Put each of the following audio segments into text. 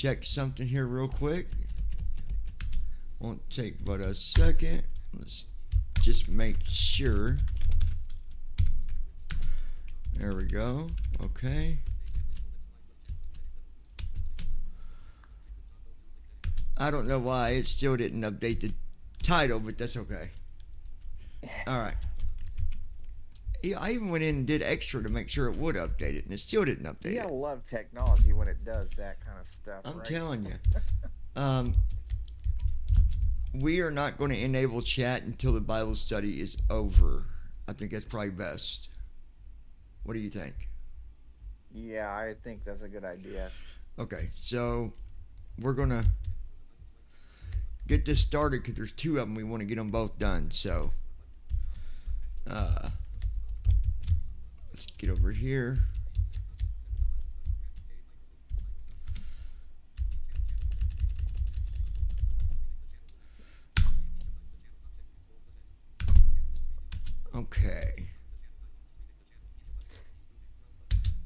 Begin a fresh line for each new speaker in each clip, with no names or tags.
check something here real quick. Won't take but a second. Let's just make sure. There we go. Okay. I don't know why it still didn't update the title, but that's okay. Alright. Yeah, I even went in and did extra to make sure it would update it, and it still didn't update
You
it.
gotta love technology when it does that kind of stuff.
I'm
right?
telling you. We are not going to enable chat until the Bible study is over. I think that's probably best. What do you think?
Yeah, I think that's a good idea.
Okay, so we're going to get this started because there's two of them. We want to get them both done. So let's get over here. Okay.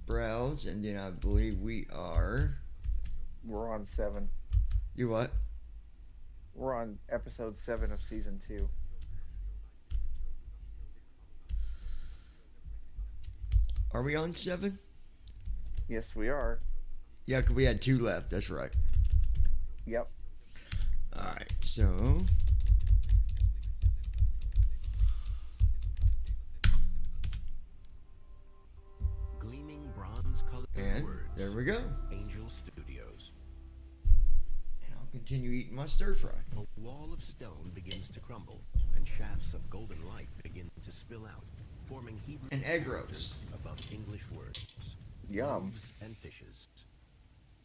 Browse, and then I believe we are.
We're on 7.
You what?
We're on episode 7 of season 2.
Are we on 7?
Yes, we are.
Yeah, because we had 2 left. That's right.
Yep.
Alright, so.
Gleaming bronze-colored
And
words.
there we go.
Angel Studios.
And I'll continue eating my stir fry.
A wall of stone begins to crumble, and shafts of golden light begin to spill out, forming Hebrew
And egg
characters
rolls.
above English words.
Yum.
Loaves and fishes.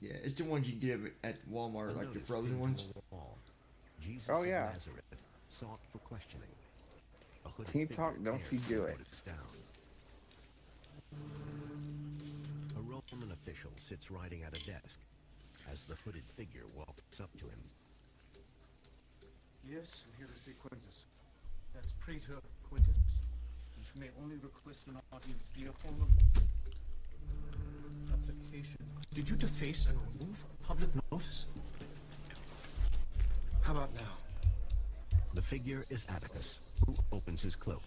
Yeah, it's the ones you get at Walmart, like the
Notice
frozen
into
ones.
the wall. Jesus
Oh,
of
yeah.
Nazareth sought for questioning. A hooded
Can you
figure
talk? Don't you
cares
do
what
it.
it's down. A Roman official sits writing at a desk as the hooded figure walks up to him.
Yes, I'm here to see Quintus. That's Praetor Quintus, which may only request an audience via form of application. Did you deface and remove public notice? How about now?
The figure is Atticus, who opens his cloak.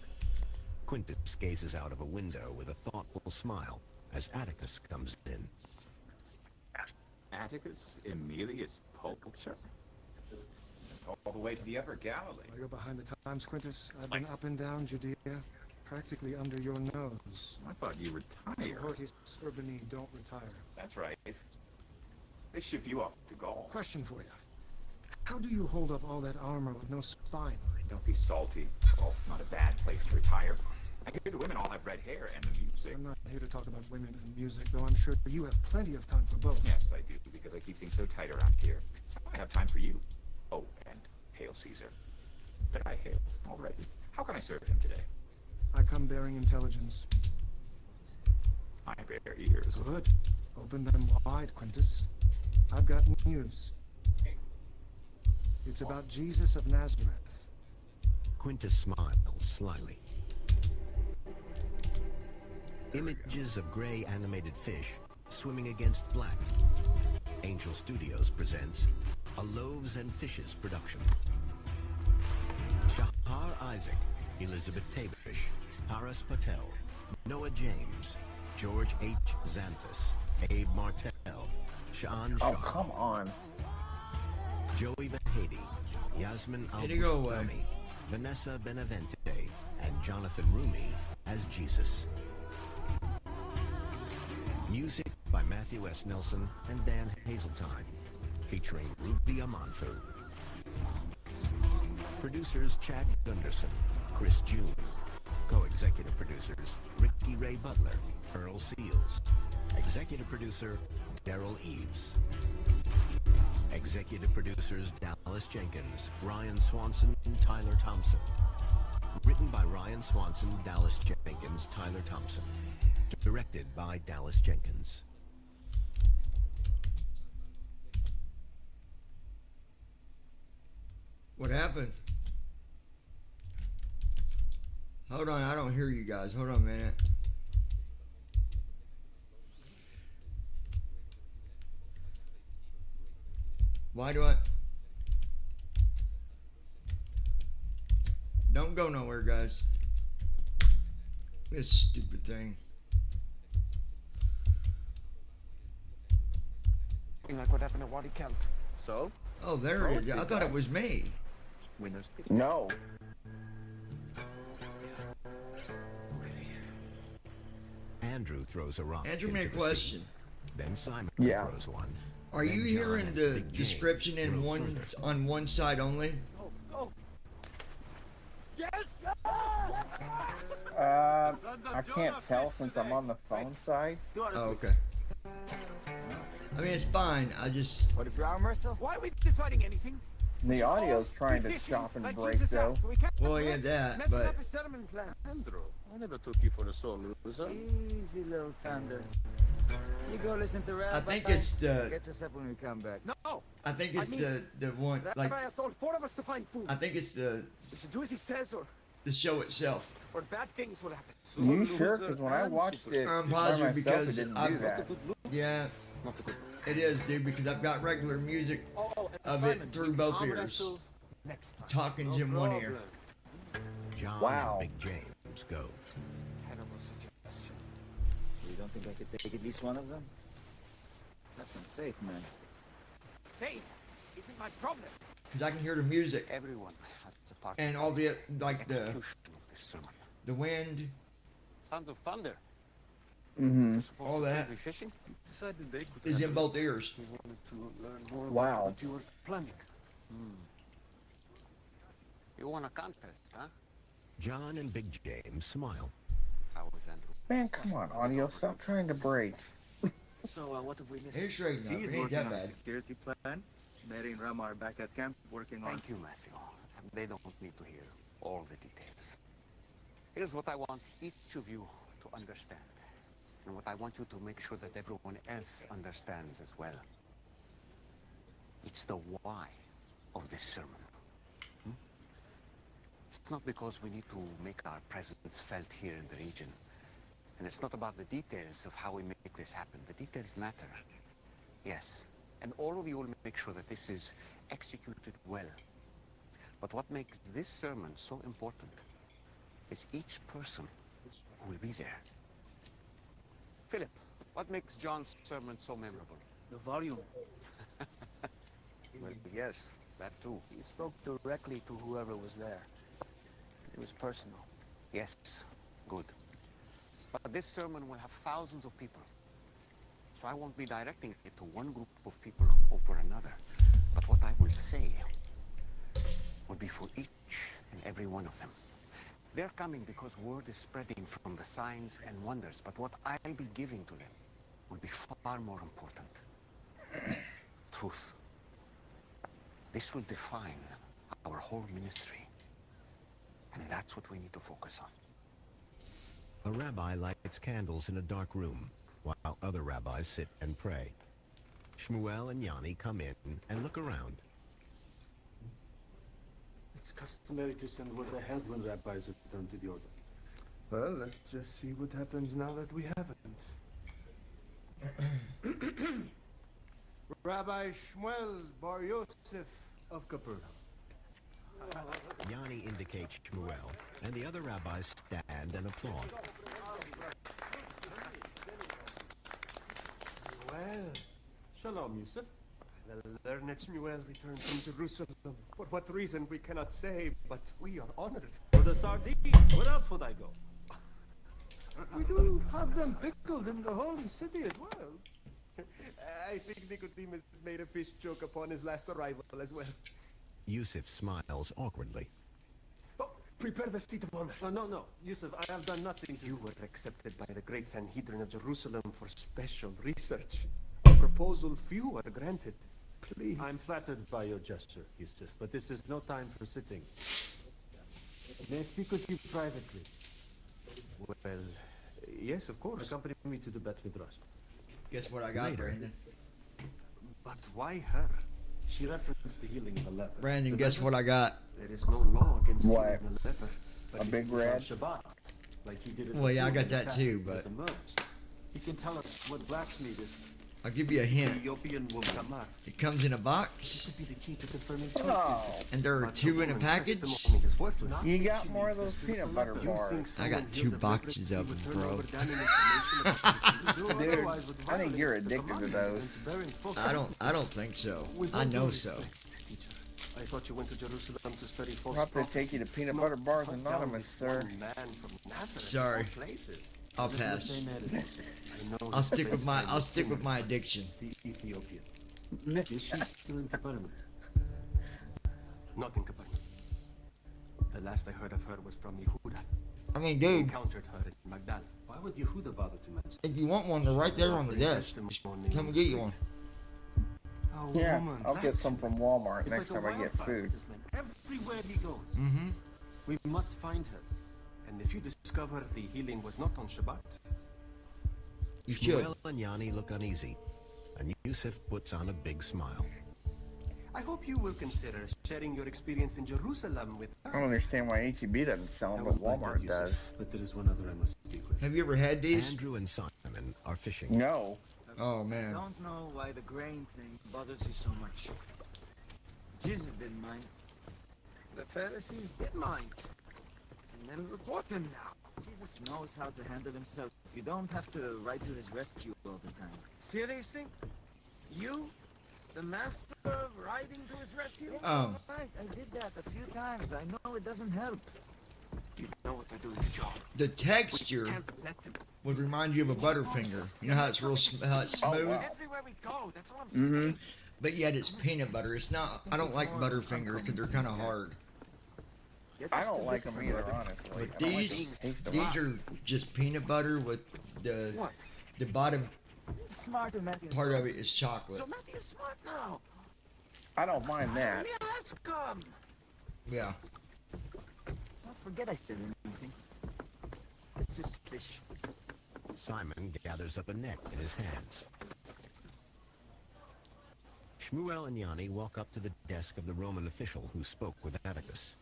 Quintus gazes out of a window with a thoughtful smile as Atticus comes in.
Atticus Emilius Pulcher? All the way to the Upper Galilee.
Well, you're behind the times, Quintus. I've been up and down Judea, practically under your nose.
I thought you retired.
Hortis Urbani don't retire.
That's right. They ship you off to Gaul.
Question for you. How do you hold up all that armor with no spine?
Don't be salty. Oh, not a bad place to retire. I hear the women all have red hair and the music.
I'm not here to talk about women and music, though I'm sure you have plenty of time for both.
Yes, I do, because I keep things so tight around here. So I have time for you. Oh, and hail Caesar. But I hail already. How can I serve him today?
I come bearing intelligence.
I bear ears.
Good. Open them wide, Quintus. I've got news. It's about Jesus of Nazareth.
Quintus smiles slyly. Images of gray animated fish swimming against black. Angel Studios presents a Loaves and Fishes production. Shahar Isaac, Elizabeth Tabish, Paras Patel, Noah James, George H. Xanthus, Abe Martell, Sean
Oh,
Shaw,
come on.
Joey Vahedi, Yasmin
Did he go away?
Al-Bustami, Vanessa Benavente, and Jonathan Rumi as Jesus. Music by Matthew S. Nelson and Dan Hazeltine, featuring Ruby Amanfu. Producers Chad Gunderson, Chris June. Co-executive producers Ricky Ray Butler, Earl Seals. Executive producer Daryl Eves. Executive producers Dallas Jenkins, Ryan Swanson, and Tyler Thompson. Written by Ryan Swanson, Dallas Jenkins, Tyler Thompson. Directed by Dallas Jenkins.
What happened? Hold on, I don't hear you guys. Hold on a minute. Why do I? Don't go nowhere, guys. This stupid thing.
Like what happened at Wadi Kelt.
So?
Oh, there it is. I thought it was me.
Winners pick.
No.
Andrew throws a rock.
Answer me a
into the
question.
sea. Then Simon
Yeah.
throws one.
Are you
Then John
hearing
and
the
Big James
description in
throw
one
further.
on one side only?
I can't tell since I'm on the phone side.
Oh, okay. I mean, it's fine. I just
What if you are Mercer?
Why are we deciding anything?
The audio's trying to chop and break though.
well, yeah, that, but
a settlement plan.
Andrew, I never took you for a sore loser.
Easy, little thunder. You go listen to Rabbi.
I think it's the
Get us up when we come back.
No,
I think it's the one like
Rabbi has told 4 of us to find food.
I think it's
To do as he says,
the show itself.
or bad things will happen.
You sure? Because when I watched it
I'm
by
positive
myself,
because
it didn't do
I'm-
that.
Yeah,
Not a good
it is, dude. Because I've got regular music of it through both ears,
Next time.
talking in one ear.
John
Wow.
and Big James go.
Terrible suggestion. You don't think I could take at least one of them? That's unsafe, man.
Faith isn't my problem.
Because I can hear the music
Everyone has a part
and all the like the
execution of this sermon.
wind.
Sounds of thunder.
Mm-hmm.
All that
Be fishing? Decided they could
is
have
in both ears.
You wanted to learn more
Wow.
about what you were planning. You won a contest, huh?
John and Big James smile.
How was Andrew?
Man, come on, audio, stop trying to break.
So, what have we missed?
It's straightened up. It ain't that bad.
Security plan. Mary and Rama are back at camp working on.
Thank you, Matthew. They don't need to hear all the details. Here's what I want each of you to understand. And what I want you to make sure that everyone else understands as well. It's the why of this sermon. It's not because we need to make our presence felt here in the region. And it's not about the details of how we make this happen. The details matter. Yes. And all of you will make sure that this is executed well. But what makes this sermon so important is each person who will be there. Philip, what makes John's sermon so memorable?
The volume.
Well, yes, that too.
He spoke directly to whoever was there. It was personal.
Yes, good. But this sermon will have thousands of people. So I won't be directing it to one group of people over another. But what I will say will be for each and every one of them. They're coming because word is spreading from the signs and wonders. But what I'll be giving to them will be far more important. Truth. This will define our whole ministry. And that's what we need to focus on.
A rabbi lights candles in a dark room, while other rabbis sit and pray. Shmuel and Yanni come in and look around.
It's customary to send word ahead when rabbis return to the order.
Well, let's just see what happens now that we haven't. Rabbi Shmuel Bar Yosef of Capernaum.
Yanni indicates Shmuel, and the other rabbis stand and applaud.
Well, Shalom, Yusuf. The learned Shmuel returned from Jerusalem. For what reason we cannot say, but we are honored.
For the sardines, where else would I go?
We do have them pickled in the holy city as well. I think Nicodemus made a fish joke upon his last arrival as well.
Yusuf smiles awkwardly.
Oh, prepare the seat of honor.
No, Yusuf, I have done nothing to
You were accepted by the great Sanhedrin of Jerusalem for special research. A proposal few are granted. Please.
I'm flattered by your gesture, Yusuf, but this is no time for sitting. May I speak with you privately?
Well, yes, of course.
Accompany me to the Bet Midrash.
Guess what I got,
Later.
Brandon?
But why her?
She referenced the healing of a leper.
Brandon, guess what I got?
There is no law against
What?
healing a leper.
But
A
if
big
it was on
red?
Shabbat, like he did it
Well, yeah, I
before
got
when
that
the
too,
cat
but-
was emerged. He can tell us what blasphemy this
I'll give you a hint.
Ethiopian woman.
It comes in a box,
Be the key to confirming
Oh,
and there are two in a package.
testimony is worthless.
you got more of those peanut butter
You
bars.
think
I got
someone
2
healed of
boxes
leprosy
of
would
them,
turn
bro.
over damning information about the
Dude,
otherwise would
I think
violate
you're
the
addicted to
commandments
those.
bearing false
I don't think so.
With
I
all due
know so.
respect, teacher, I thought you went to Jerusalem to study false
We'll have to take you to Peanut Butter Bars
Hunt down
Anonymous,
this
sir.
one man from Nazareth,
Sorry.
of all places.
I'll
Is it the
pass.
same attitude? I know
I'll
his
stick with
face
my
name
I'll
is
stick with my
Simeon,
addiction.
the Ethiopian.
Is she still in Capernaum?
Not in Capernaum. The last I heard of her was from Yehuda.
I mean,
He
dude,
encountered her in Magdala.
Why would Yehuda bother to mention?
if you want one, they're right there on the desk. Just come and get you one.
Oh,
Yeah,
woman.
I'll get some from Walmart
It's
next
like a
time I get
wildfire,
food.
this man. Everywhere he goes.
Mm-hmm.
We must find her.
And if you discover the healing was not on Shabbat,
You should.
Shmuel and Yanni look uneasy, and Yusuf puts on a big smile.
I hope you will consider sharing your experience in Jerusalem with us.
I don't understand why HEB doesn't sell them, but Walmart does.
But there is one other I must speak with.
Have you ever had these?
Andrew and Simon are fishing.
No.
Oh man.
Don't know why the grain thing bothers you so much. Jesus didn't mind. The Pharisees did mind. And they'll report him now. Jesus knows how to handle himself. You don't have to ride to his rescue all the time. Seriously? You? The master of riding to his rescue? Right, I did that a few times. I know it doesn't help. You know what they're doing the job.
The texture
Can't let him.
would remind you of a Butterfinger. You know how it's real, how it's smooth,
wow.
Everywhere we go, that's all I'm saying.
but yet it's peanut butter. It's not. I don't like Butterfingers because they're kind of hard.
I don't like them either, honestly.
But
I don't like
these,
the taste of
these
them.
are just peanut butter with the
What?
bottom
Smarter, Matthew.
part of it is chocolate.
So Matthew's smart now.
I don't mind that.
Yes, come.
Yeah.
Don't forget I said anything. It's just fish.
Simon gathers up a net in his hands. Shmuel and Yanni walk up to the desk of the Roman official who spoke with Atticus.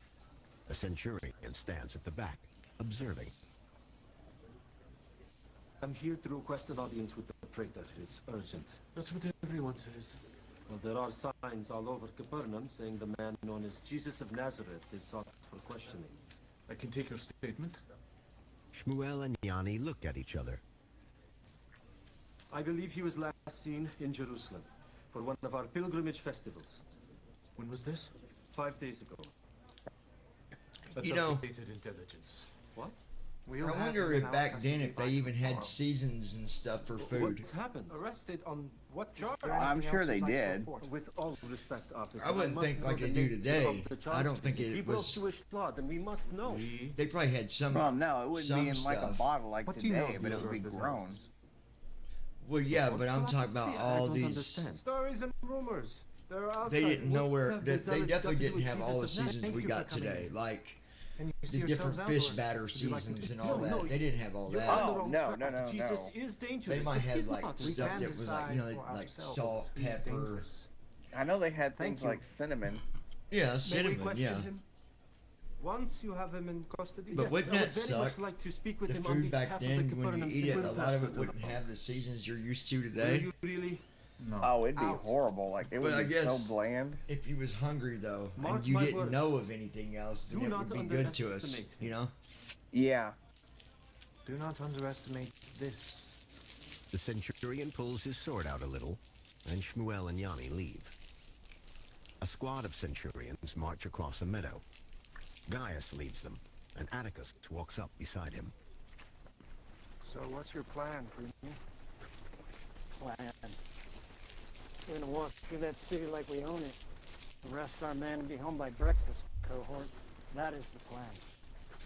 A centurion stands at the back, observing.
I'm here to request an audience with the praetor. It's urgent.
That's what everyone says.
Well, there are signs all over Capernaum saying the man known as Jesus of Nazareth is sought for questioning.
I can take your statement.
Shmuel and Yanni look at each other.
I believe he was last seen in Jerusalem for one of our pilgrimage festivals.
When was this?
5 days ago.
That's
You know-
updated intelligence.
What?
I wonder if back then if they even had seasons and stuff for food.
What's happened? Arrested on what charge?
I'm sure they did.
With all respect, officer,
I wouldn't
must
think
know
like
the
they do
nature
today.
of the
I don't
charge.
think it
He broke
was-
Jewish law, then we must know.
They probably had some.
Well, no, it wouldn't
some
be in like a
stuff.
bottle like
What do you know
today, but it
of
would be
the
grown.
results?
Well, yeah, but I'm talking about
I
all
don't
these.
understand. Stories and rumors. They're outside.
They didn't know
What
where.
have
They,
the zealots
definitely
got to do
didn't
with
have all the
Jesus of
seasons
Nazareth?
we
Thank you
got
for coming
today.
in.
Like
And you see
the
yourselves
different fish
outdoors.
batter
Would you like to
seasons
do-
and all
No,
that.
no,
They didn't have all
you're
that.
on the
Oh,
wrong
no,
track.
no, no,
Jesus
no.
is dangerous.
They might
but
have
he's
like
not.
stuff that was like like salt, pepper.
I know they had
Thank
things
you.
like cinnamon.
Yeah,
May we
cinnamon.
question
Yeah.
him? Once you have him in custody.
But
Yes,
wouldn't
I
that
would very much
suck?
like to speak with
The
him on
food back
behalf of
then,
the
when you
Capernaum
eat it, a
Synod
lot of it
Pastor.
wouldn't have the seasons you're used to
Do
today.
you really?
Oh, it'd be
Out.
horrible. Like it
But I
would be
guess-
so bland.
If you was hungry though,
Mark
and you
my
didn't
words.
know of anything else, then
Do
it
not
would be good to us.
underestimate
You know.
Yeah.
Do not underestimate this.
The centurion pulls his sword out a little, and Shmuel and Yanni leave. A squad of centurions march across a meadow. Gaius leads them, and Atticus walks up beside him.
So what's your plan, Primi?
Plan. We're gonna walk through that city like we own it. Arrest our men and be home by breakfast, cohort. That is the plan.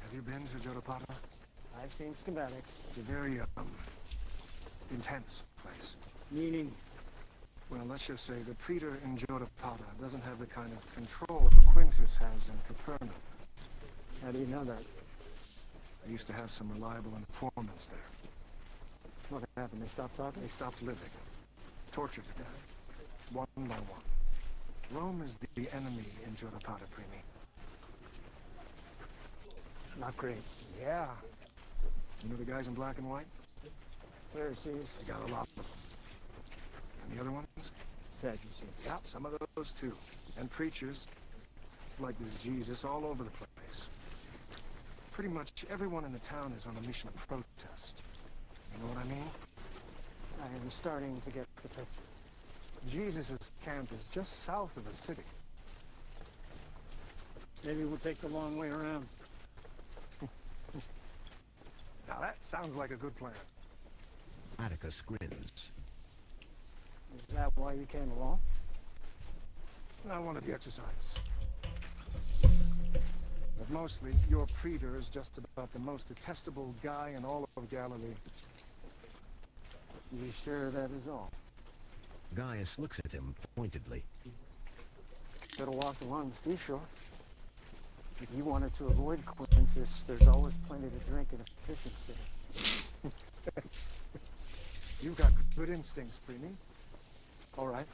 Have you been to Jotapata?
I've seen schematics.
It's a very intense place.
Meaning,
Well, let's just say the praetor in Jotapata doesn't have the kind of control Quintus has in Capernaum.
how do you know that?
I used to have some reliable informants there.
What happened? They stopped talking?
They stopped living, tortured to death, one by one. Rome is the enemy in Jotapata, Primi.
Not great.
Yeah. You know the guys in black and white?
Pharisees.
They got a lot of them. And the other ones?
Sadducees.
Yeah, some of those too. And preachers, like this Jesus, all over the place. Pretty much everyone in the town is on a mission of protest. You know what I mean?
I am starting to get the picture.
Jesus' camp is just south of the city.
Maybe we'll take the long way around.
Now that sounds like a good plan.
Atticus grins.
Is that why you came along?
I wanted the exercise. But mostly, your praetor is just about the most detestable guy in all of Galilee.
You sure that is all?
Gaius looks at him pointedly.
Could have walked along the seashore. If you wanted to avoid Quintus, there's always plenty to drink in a fishing city.
You've got good instincts, Preemie. All right.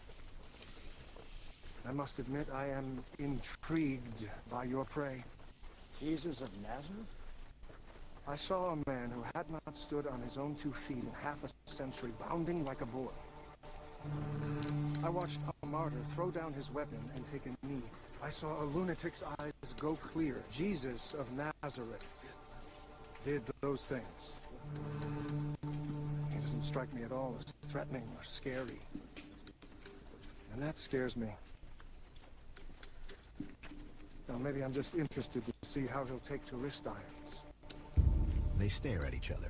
I must admit, I am intrigued by your prey.
Jesus of Nazareth?
I saw a man who had not stood on his own 2 feet in half a century, bounding like a boy. I watched a martyr throw down his weapon and take a knee. I saw a lunatic's eyes go clear. Jesus of Nazareth did those things. He doesn't strike me at all as threatening or scary. And that scares me. Well, maybe I'm just interested to see how he'll take to wrist irons.
They stare at each other.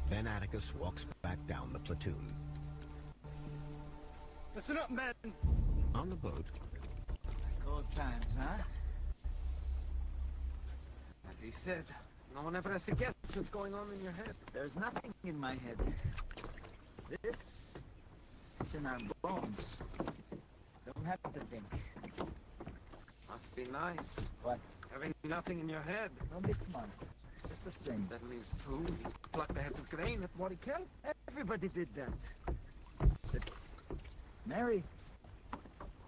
Then Atticus walks back down the platoon.
Listen up, men!
On the boat,
Cold times, huh? As he said, no one ever has to guess what's going on in your head. There's nothing in my head. This... it's in our bones. Don't have to think. Must be nice. What? Having nothing in your head. Don't be smart. It's just the same. That means true. You pluck the heads of grain at what he killed. Everybody did that. Except Mary.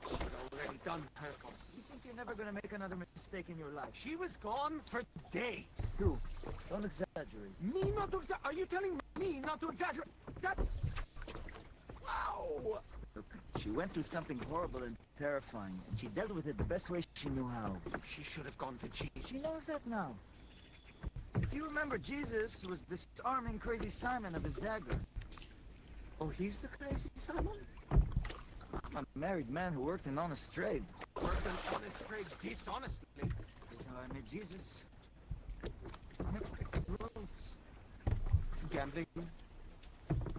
She's already done her. You think you're never gonna make another mistake in your life? She was gone for days. Who? Don't exaggerate. Me not to exaggerate? Are you telling me not to exaggerate? That... Wow! Look, she went through something horrible and terrifying, and she dealt with it the best way she knew how. She should have gone to Jesus. She knows that now. If you remember, Jesus was disarming crazy Simon of his dagger. Oh, he's the crazy Simon? I'm a married man who worked in honest trade. Worked in honest trade dishonestly. Is how I met Jesus. Unexpected roads. Gambling.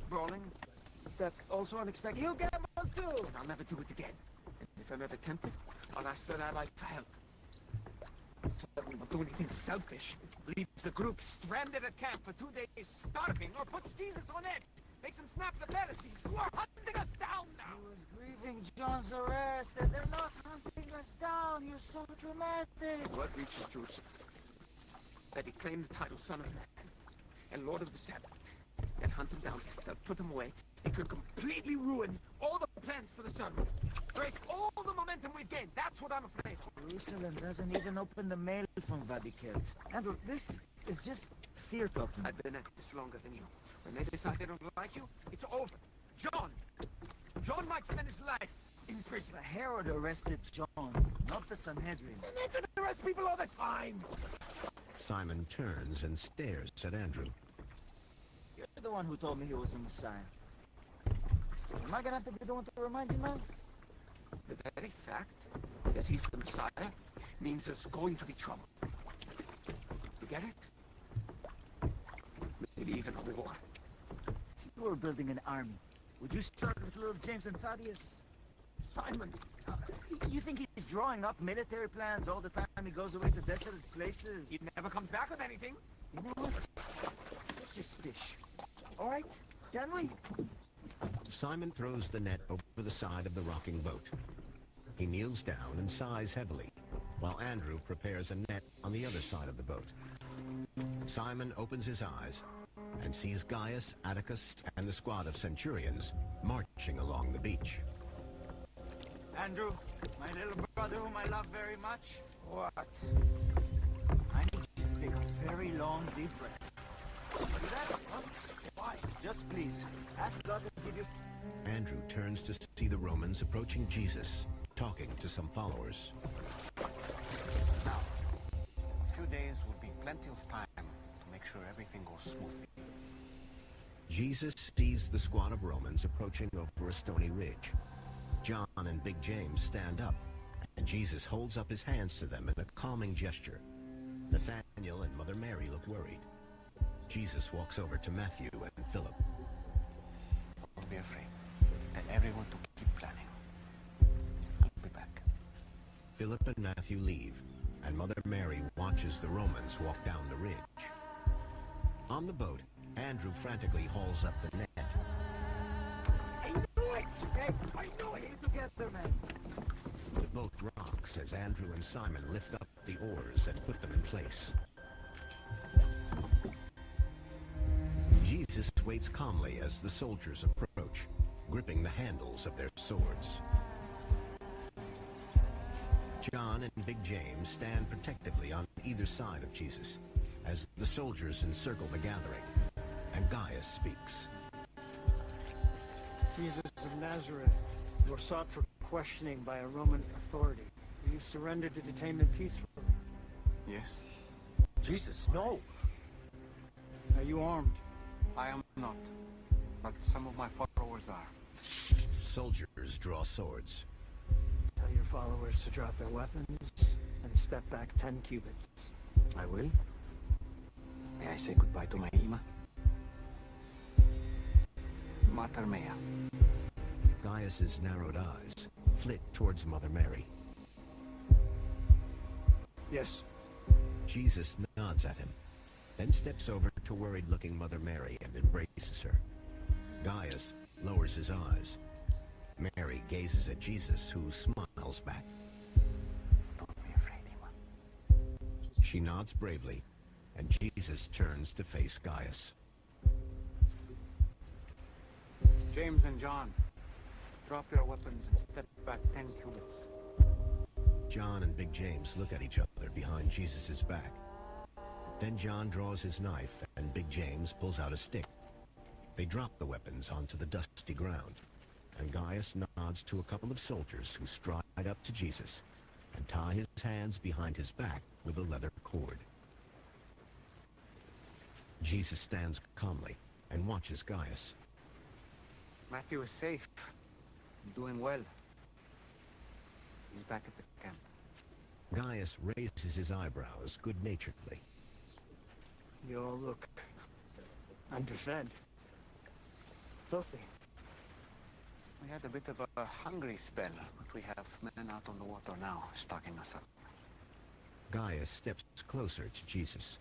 Brawling. That also unexpected. You gamble too! I'll never do it again. And if I'm ever tempted, I'll ask that ally for help. Certainly won't do anything selfish. Leaves the group stranded at camp for 2 days, starving, or puts Jesus on edge. Makes him snap the Pharisees, who are hunting us down now! He was grieving John's arrest, and they're not hunting us down. You're so dramatic. What reaches Jerusalem? That he claimed the title Son of Man and Lord of the Sabbath. And hunt him down. They'll put him away. It could completely ruin all the plans for the sun. Break all the momentum we've gained. That's what I'm afraid of. Jerusalem doesn't even open the mail from Vadiket. Andrew, this is just fear talking. I've been at this longer than you. When they decide they don't like you, it's over. John might spend his life in prison. Herod arrested John, not the Sanhedrin. Sanhedrin arrests people all the time.
Simon turns and stares at Andrew.
You're the one who told me he was the Messiah. Am I gonna have to be the one to remind you now? The very fact that he's the Messiah means there's going to be trouble. You get it? Maybe even a war. If you were building an army, would you start with little James and Thaddeus? Simon, you think he's drawing up military plans all the time he goes away to desolate places? He never comes back with anything. You know what? Let's just fish. All right? Can we?
Simon throws the net over the side of the rocking boat. He kneels down and sighs heavily, while Andrew prepares a net on the other side of the boat. Simon opens his eyes and sees Gaius, Atticus, and the squad of centurions marching along the beach.
Andrew, my little brother whom I love very much. What? I need you to take a very long, deep breath. Do that? Huh? Why? Just please, ask God to
Andrew turns to see the Romans approaching Jesus, talking to some followers.
Now, a few days will be plenty of time to make sure everything goes smoothly.
Jesus sees the squad of Romans approaching over a stony ridge. John and Big James stand up, and Jesus holds up his hands to them in a calming gesture. Nathaniel and Mother Mary look worried. Jesus walks over to Matthew and Philip.
Don't be afraid. Tell everyone to keep planning. I'll be back.
Philip and Matthew leave, and Mother Mary watches the Romans walk down the ridge. On the boat, Andrew frantically hauls up the net.
I knew it! Hey, I knew it! Get together, man!
The boat rocks as Andrew and Simon lift up the oars and put them in place. Jesus waits calmly as the soldiers approach, gripping the handles of their swords. John and Big James stand protectively on either side of Jesus as the soldiers encircle the gathering, and Gaius speaks.
Jesus of Nazareth, you were sought for questioning by a Roman authority. You surrendered to detain them peacefully.
Yes?
Jesus, no!
Are you armed?
I am not, but some of my followers are.
Soldiers draw swords.
Tell your followers to drop their weapons and step back 10 cubits.
I will. May I say goodbye to my Ima? Mater mea.
Gaius's narrowed eyes flit towards Mother Mary.
Yes.
Jesus nods at him, then steps over to worried-looking Mother Mary and embraces her. Gaius lowers his eyes. Mary gazes at Jesus, who smiles back.
Don't be afraid, Ima.
She nods bravely, and Jesus turns to face Gaius.
James and John, drop your weapons and step back 10 cubits.
John and Big James look at each other behind Jesus' back. Then John draws his knife, and Big James pulls out a stick. They drop the weapons onto the dusty ground, and Gaius nods to a couple of soldiers who stride up to Jesus and tie his hands behind his back with a leather cord. Jesus stands calmly and watches Gaius.
Matthew is safe. Doing well. He's back at the camp.
Gaius raises his eyebrows good-naturedly.
You all look underfed. Filthy.
We had a bit of a hungry spell, but we have men out on the water now, stocking us up.
Gaius steps closer to Jesus.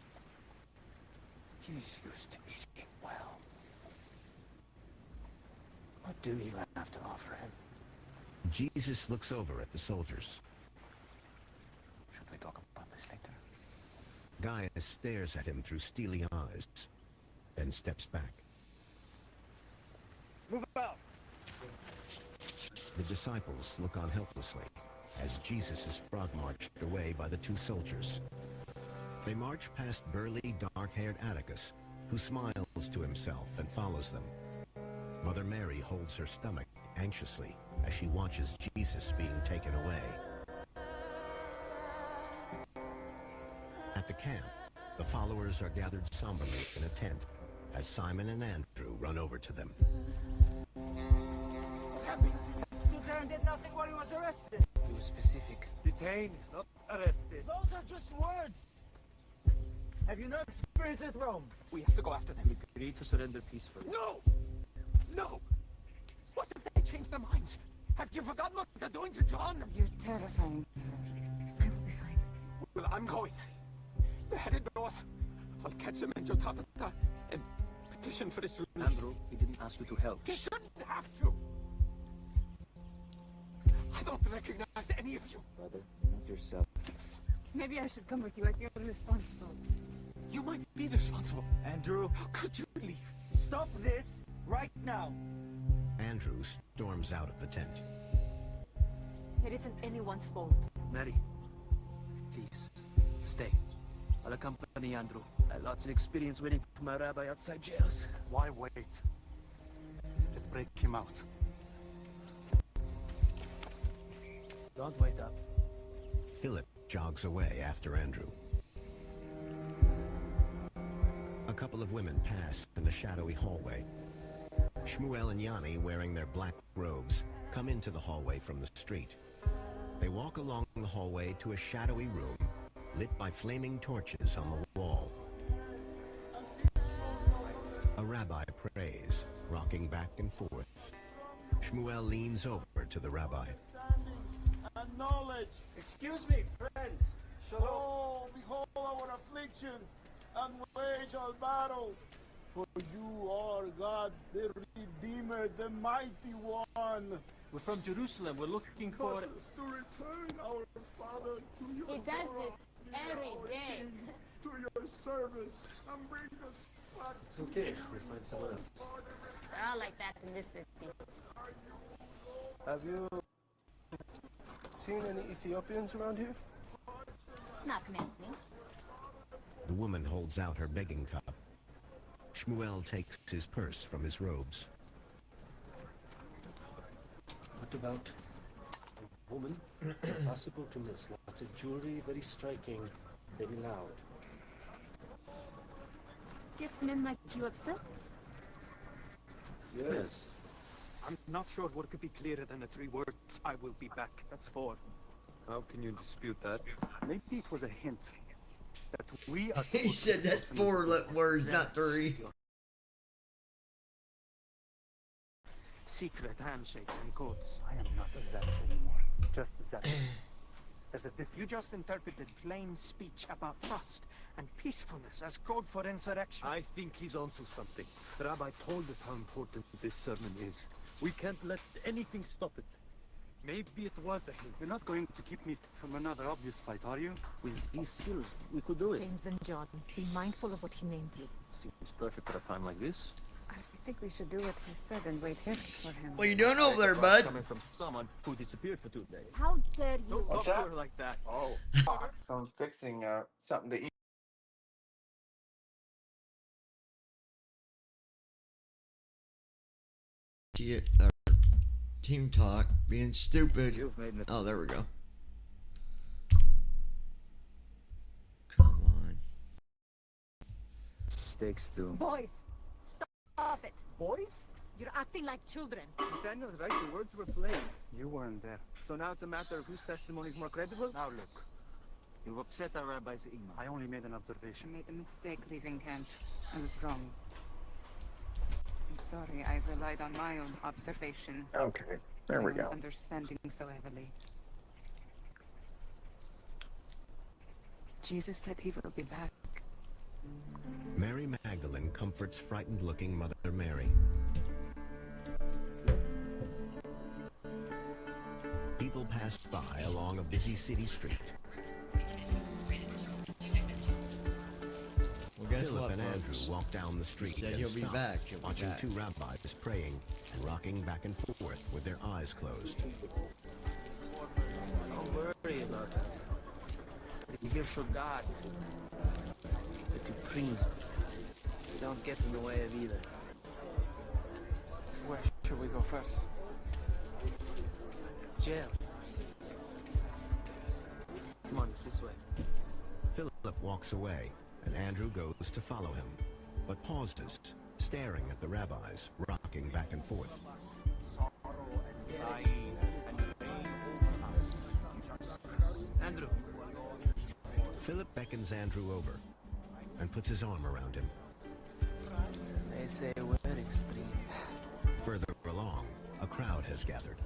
He's used to eating well. What do you have to offer him?
Jesus looks over at the soldiers.
Should we talk about this later?
Gaius stares at him through steely eyes, then steps back.
Move out!
The disciples look on helplessly as Jesus is frog-marched away by the two soldiers. They march past burly, dark-haired Atticus, who smiles to himself and follows them. Mother Mary holds her stomach anxiously as she watches Jesus being taken away. At the camp, the followers are gathered somberly in a tent as Simon and Andrew run over to them.
What happened? Stood there and did nothing while he was arrested.
He was specific.
Detained, not arrested.
Those are just words. Have you no experience at Rome?
We have to go after them. We agreed to surrender peacefully.
No! No! What if they change their minds? Have you forgotten what they're doing to John?
You're terrifying. I will be fine.
Well, I'm going. They're headed north. I'll catch them in Jotapata and petition for his release.
Andrew, he didn't ask you to help.
He shouldn't have to. I don't recognize any of you.
Brother, not yourself.
Maybe I should come with you. I feel responsible.
You might be responsible.
Andrew,
How could you leave?
stop this right now.
Andrew storms out of the tent.
It isn't anyone's fault.
Mary, please, stay. I'll accompany Andrew. I had lots of experience waiting for my rabbi outside jails.
Why wait? It's
break him out.
Don't wait up.
Philip jogs away after Andrew. A couple of women pass in a shadowy hallway. Shmuel and Yanni, wearing their black robes, come into the hallway from the street. They walk along the hallway to a shadowy room, lit by flaming torches on the wall. A rabbi prays, rocking back and forth. Shmuel leans over to the rabbi.
And knowledge.
Excuse me, friend. Shalom.
Oh, behold our affliction, and wage our battle. For you are God, the Redeemer, the Mighty One.
We're from Jerusalem. We're looking for...
Cause us to return our Father to your
He does
throne,
this every
our
day.
King, to your service, and bring us back.
It's okay. We'll find someone else.
We're all like that in this city.
Have you seen any Ethiopians around here?
Not many.
The woman holds out her begging cup. Shmuel takes his purse from his robes.
What about a woman? Impossible to miss. Lots of jewelry, very striking, very loud.
Gets men like you upset?
Yes.
I'm not sure what could be clearer than the 3 words, I will be back. That's 4.
How can you dispute that?
Maybe it was a hint that we are...
He said that 4 words, not 3.
Secret handshakes and codes. I am not a Zap anymore. Just a Zap. As if you just interpreted plain speech about trust and peacefulness as code for insurrection.
I think he's onto something. The rabbi told us how important this sermon is. We can't let anything stop it. Maybe it was a hint.
You're not going to keep me from another obvious fight, are you?
With these skills, we could do it.
James and John, be mindful of what he named you.
Seems perfect for a time like this.
I think we should do what he said and wait here for him.
What you doing over there, bud?
Coming from someone who disappeared for 2 days.
How dare you?
Don't
What's
talk to
that?
her like that.
Oh, so I'm fixing something to eat.
Shit, team talk, being stupid.
You've made me...
Oh, there we go. Come on.
Steaks too.
Boys, stop it.
Boys?
You're acting like children.
Daniel's right, the words were plain.
You weren't there.
So now it's a matter of whose testimony is more credible?
Now look,
You've upset our Rabbi's Igma.
I only made an
I
observation.
made a mistake leaving camp. I was wrong. I'm sorry, I relied on my own observation.
Okay, there we
my own
go.
Understanding so heavily. Jesus said he will be back.
Mary Magdalene comforts frightened-looking Mother Mary. People pass by along a busy city street.
Well, guess
Philip
what,
and
folks?
Andrew walk down the street
said
and
he'll be
stop,
back. He'll be
watching
back.
2 rabbis praying and rocking back and forth with their eyes closed.
Don't worry about that. You give for God. But you pray. You don't get in the way of either.
Where should we go first?
Jail. Come on, it's this way.
Philip walks away, and Andrew goes to follow him, but pauses, staring at the rabbis, rocking back and forth.
Andrew.
Philip beckons Andrew over and puts his arm around him.
They say we're extreme.
Further along, a crowd has gathered.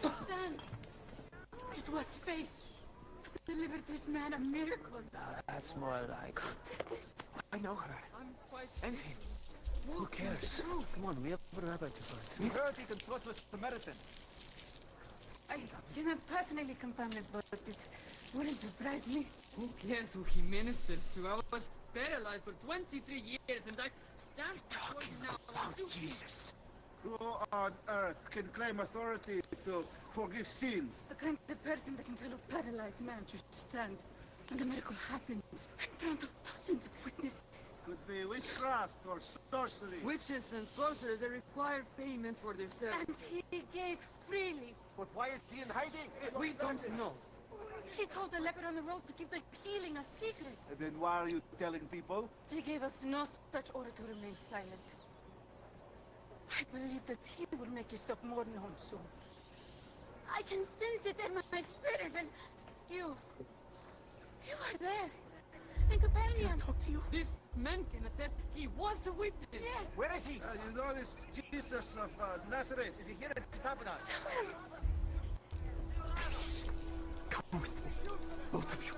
Son, it was faith that delivered this man a miracle.
That's more like... I know her. And him. Who cares? Come on, we have a rabbi to find.
We heard he consorts with Samaritan.
I cannot personally confirm it, but it wouldn't surprise me.
Who cares who he ministers to? I was paralyzed for 23 years and I stand before you now.
About Jesus. Who on earth can claim authority to forgive sins?
The person that can tell a paralyzed man to stand, and the miracle happens in front of thousands of witnesses.
Could be witchcraft or sorcery.
Witches and sorcerers, they require payment for their
And
services.
he gave freely.
But why is he in hiding?
We don't know.
He told the leper on the road to keep the healing a secret.
And then why are you telling people?
He gave us no such order to remain silent. I believe that he will make himself more known soon. I can sense it in my spirit, and you are there. In Capernaum.
Talk to you. This man can attest he was a witness.
Yes.
Where is he? You know this Jesus of Nazareth. Is he here at the tabernacle?
Come with me, both of you.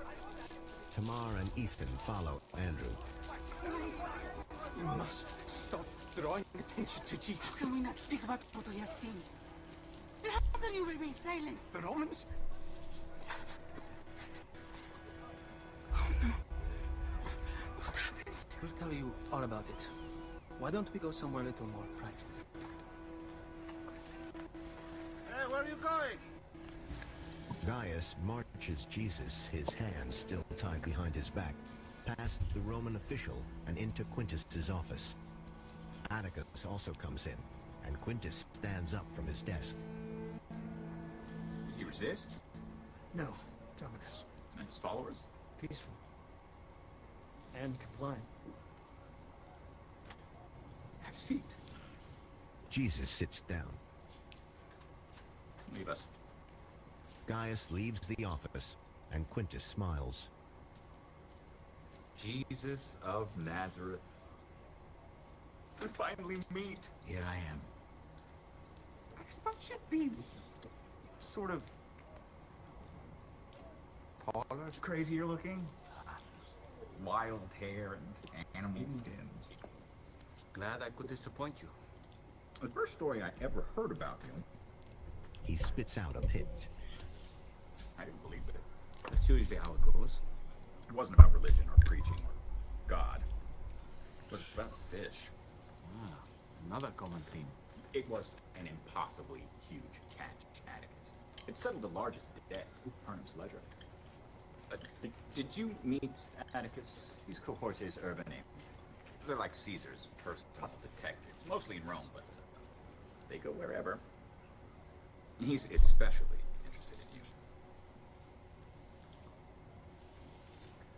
Tamar and Ethan follow Andrew.
You must stop drawing attention to Jesus.
How can we not speak about what we have seen? And how can you remain silent?
The Romans?
What happened?
We'll tell you all about it. Why don't we go somewhere a little more private?
Hey, where are you going?
Gaius marches Jesus, his hands still tied behind his back, past the Roman official and into Quintus's office. Atticus also comes in, and Quintus stands up from his desk.
You resist?
No, Dominus.
And his followers?
Peaceful. And compliant.
Have a seat.
Jesus sits down.
Leave us.
Gaius leaves the office, and Quintus smiles.
Jesus of Nazareth. We finally meet.
Here I am.
I thought you'd be sort of taller, crazier looking. Wild hair and animal skins.
Glad I could disappoint you.
The first story I ever heard about him,
He spits out a pit.
I didn't believe it.
That's usually how it goes.
It wasn't about religion or preaching or God. It was about fish.
Ah, another common theme.
It was an impossibly huge catch, Atticus. It settled the largest debt, Arnhem's ledger. Did you meet Atticus? These cohortes urbanae. They're like Caesar's personal detectives, mostly in Rome, but they go wherever. He's especially interested in you.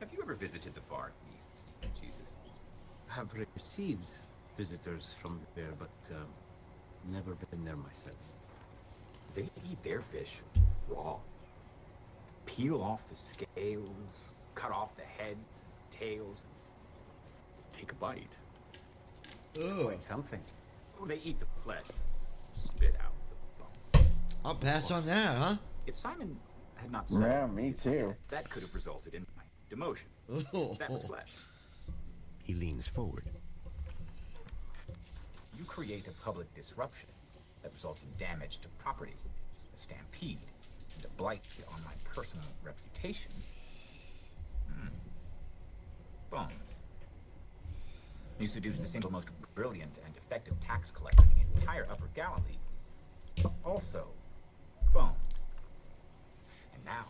Have you ever visited the Far East, Jesus?
Have received visitors from there, but never been there myself.
They eat their fish raw. Peel off the scales, cut off the heads, tails, take a bite.
Ugh.
Something. They eat the flesh, spit out the bone.
I'll pass on that, huh?
If Simon had not
Yeah,
said
me too.
that could have resulted in my demotion.
Oh.
That was flesh.
He leans forward.
You create a public disruption that results in damage to property, a stampede, and a blight on my personal reputation. Bones. You seduced the single most brilliant and effective tax collector in the entire Upper Galilee. Also, Bones. And now,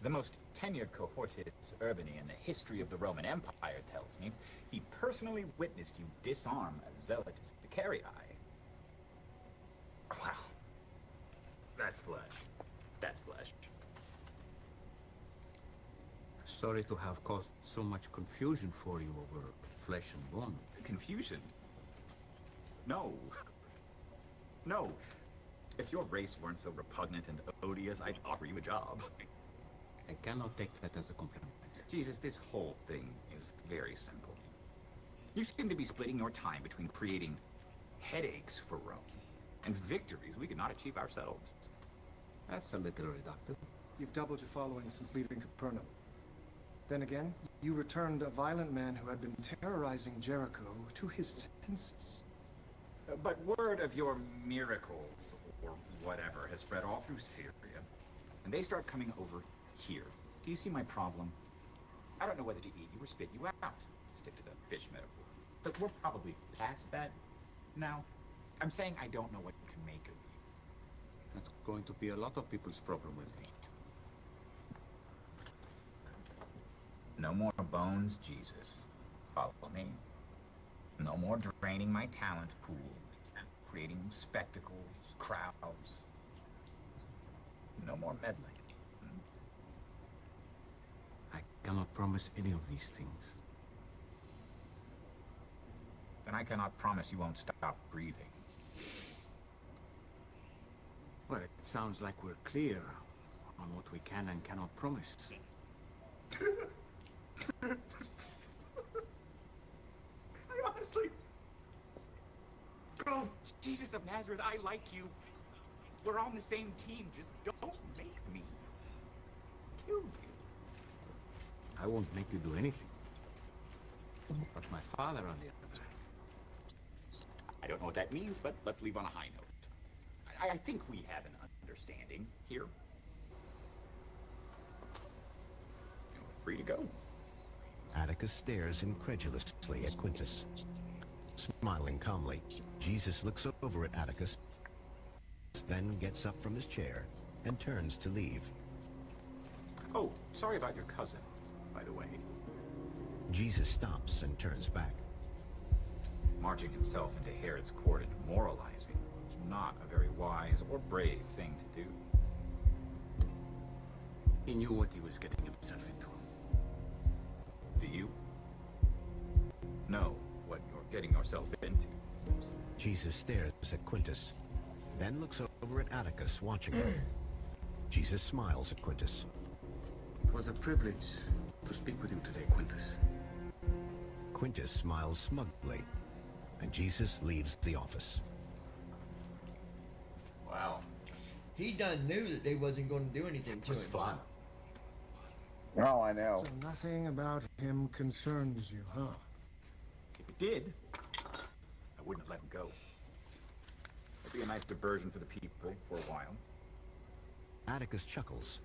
the most tenured cohortes urbanae in the history of the Roman Empire tells me he personally witnessed you disarm a zealotous Sicarii. Wow. That's flesh. That's flesh.
Sorry to have caused so much confusion for you over flesh and bone.
Confusion? No. No. If your race weren't so repugnant and odious, I'd offer you a job.
I cannot take that as a compliment.
Jesus, this whole thing is very simple. You seem to be splitting your time between creating headaches for Rome and victories we could not achieve ourselves.
That's a little reductive.
You've doubled your following since leaving Capernaum. Then again, you returned a violent man who had been terrorizing Jericho to his senses.
But word of your miracles, or whatever, has spread all through Syria, and they start coming over here. Do you see my problem? I don't know whether to eat you or spit you out. Stick to the fish metaphor. But we're probably past that now. I'm saying I don't know what to make of you.
That's going to be a lot of people's problem with me.
No more bones, Jesus. Follow me. No more draining my talent pool, creating spectacles, crowds. No more meddling.
I cannot promise any of these things.
Then I cannot promise you won't stop breathing.
Well, it sounds like we're clear on what we can and cannot promise.
I honestly... Oh, Jesus of Nazareth, I like you. We're on the same team. Just don't make me kill you.
I won't make you do anything. But my father, on the other hand...
I don't know what that means, but let's leave on a high note. I think we have an understanding here. You're free to go.
Atticus stares incredulously at Quintus. Smiling calmly, Jesus looks over at Atticus, then gets up from his chair and turns to leave.
Oh, sorry about your cousin, by the way.
Jesus stops and turns back.
Marching himself into Herod's court and moralizing was not a very wise or brave thing to do.
He knew what he was getting himself into.
Do you know what you're getting yourself into?
Jesus stares at Quintus, then looks over at Atticus, watching him. Jesus smiles at Quintus.
It was a privilege to speak with you today, Quintus.
Quintus smiles smugly, and Jesus leaves the office.
Wow.
He done knew that they wasn't going to do anything to him.
Fun.
Oh, I know.
So nothing about him concerns you, huh?
If it did, I wouldn't have let him go. It'd be a nice diversion for the people for a while.
Atticus chuckles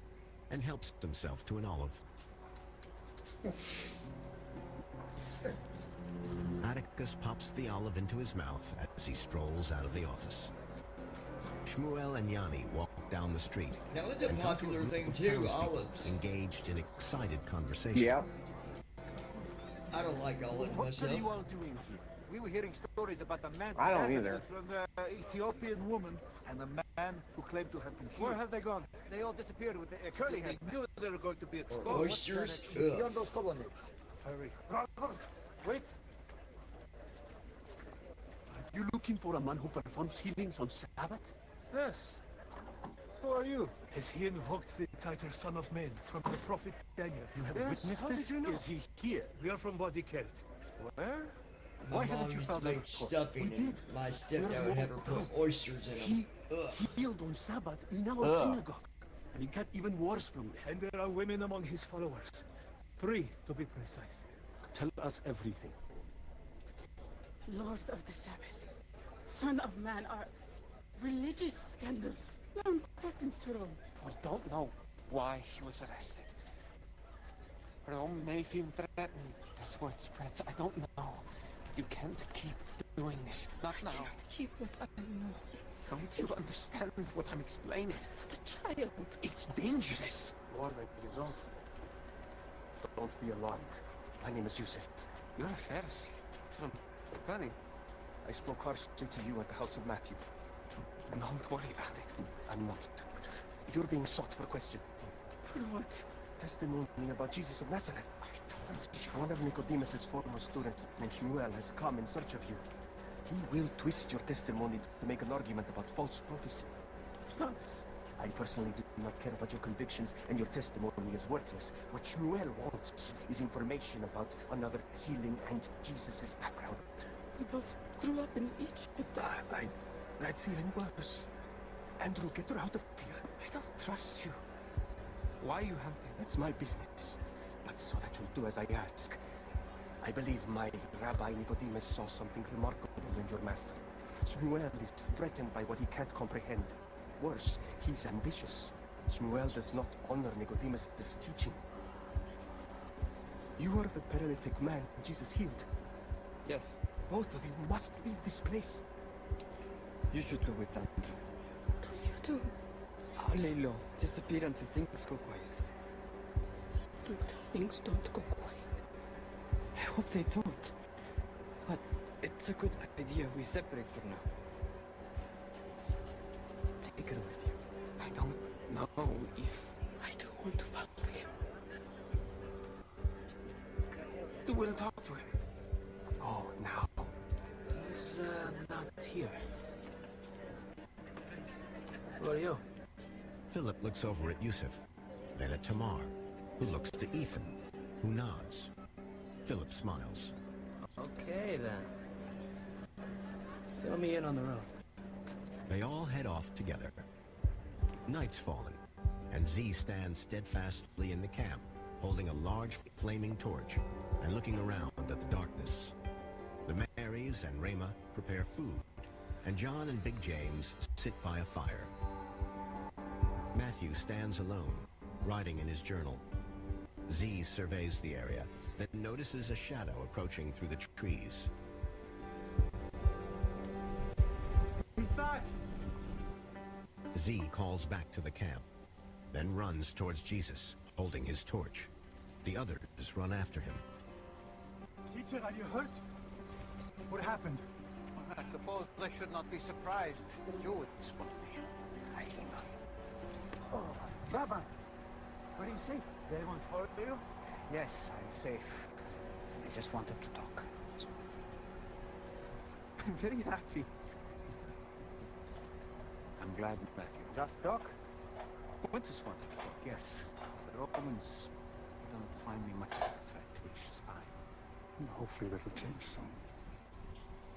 and helps himself to an olive. Atticus pops the olive into his mouth as he strolls out of the office. Shmuel and Yanni walk down the street.
That was a
and talk to
popular
a group
thing
of
too,
townspeople
olives.
engaged in excited conversation.
Yeah.
I don't like olives
What
myself.
are you all doing here? We were hearing stories about the man
I don't either.
from the Ethiopian woman and the man who claimed to have been killed. Where have they gone? They all disappeared with the curly hair. We knew they were going to be exposed.
Oysters?
Beyond those colonnades. Hurry. Wait.
Are you looking for a man who performs healings on Sabbath?
Yes. Who are you?
Has he invoked the title Son of Man from the prophet Daniel? You have
Yes,
witnessed
how
this?
did you know?
Is he here? We are from Body Kelt.
Where?
My
Why
mom
haven't you
used to
found the
make
report?
stuffing and my stepdad would have her put oysters in them.
He healed on Sabbath in our synagogue. And he got even worse from there. And there are women among his followers. 3, to be precise. Tell us everything.
Lord of the Sabbath, Son of Man are religious scandals. No importance to them.
We don't know why he was arrested. Rome may feel threatened as word spreads. I don't know. You can't keep doing this. Not now.
I cannot keep what I know.
Don't you understand what I'm explaining?
The child.
It's dangerous.
More than you don't. Don't be alarmed. My name is Yusuf.
You're a Pharisee. From Bunny.
I spoke harshly to you at the house of Matthew.
Don't worry about it.
I'm not. You're being sought for question.
For what?
Testimony about Jesus of Nazareth. One of Nicodemus's former students named Shmuel has come in search of you. He will twist your testimony to make an argument about false prophecy.
False.
I personally do not care about your convictions, and your testimony is worthless. What Shmuel wants is information about another healing and Jesus' background.
We both grew up in Egypt.
That's even worse. Andrew, get her out of here.
I don't trust you. Why are you helping?
That's my business. But so that you'll do as I ask. I believe my Rabbi Nicodemus saw something remarkable in your master. Shmuel is threatened by what he can't comprehend. Worse, he's ambitious. Shmuel does not honor Nicodemus' teaching. You are the paralytic man Jesus healed.
Yes.
Both of you must leave this place. You should go with Andrew.
What will you do?
I'll lay low. Disappear until things go quiet.
Look, things don't go quiet. I
hope they don't. But it's a good idea we separate for now. Just take her with you. I don't know if I do want to follow him. We'll talk to him. Oh, now. He's not here. Who are you?
Philip looks over at Yusuf, then at Tamar, who looks to Ethan, who nods. Philip smiles.
Okay, then. Fill me in on the road.
They all head off together. Night's fallen, and Z stands steadfastly in the camp, holding a large flaming torch and looking around at the darkness. The Marys and Rama prepare food, and John and Big James sit by a fire. Matthew stands alone, writing in his journal. Z surveys the area, then notices a shadow approaching through the trees.
He's back!
Z calls back to the camp, then runs towards Jesus, holding his torch. The others run after him.
Teacher, are you hurt? What happened?
I suppose I should not be surprised. You would spot me.
Oh, Rabbi, are you safe? Did anyone follow you?
Yes, I'm safe. I just wanted to talk.
I'm very happy.
I'm glad, Matthew.
Just talk?
Quintus wanted to talk, yes. The Romans don't find me much of a threat, which is fine.
Hopefully that will change soon.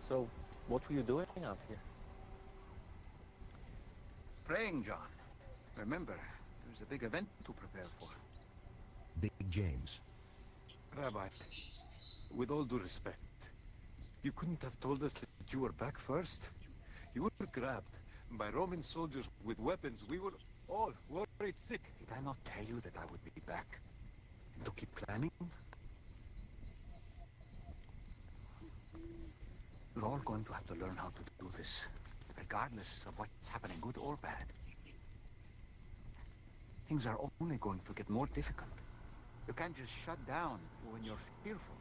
So, what were you doing out here?
Praying, John. Remember, there's a big event to prepare for.
Big James.
Rabbi, with all due respect, you couldn't have told us that you were back first? You were grabbed by Roman soldiers with weapons. We were all worried sick.
Did I not tell you that I would be back? And to keep planning? We're all going to have to learn how to do this, regardless of what's happening, good or bad. Things are only going to get more difficult. You can't just shut down when you're fearful.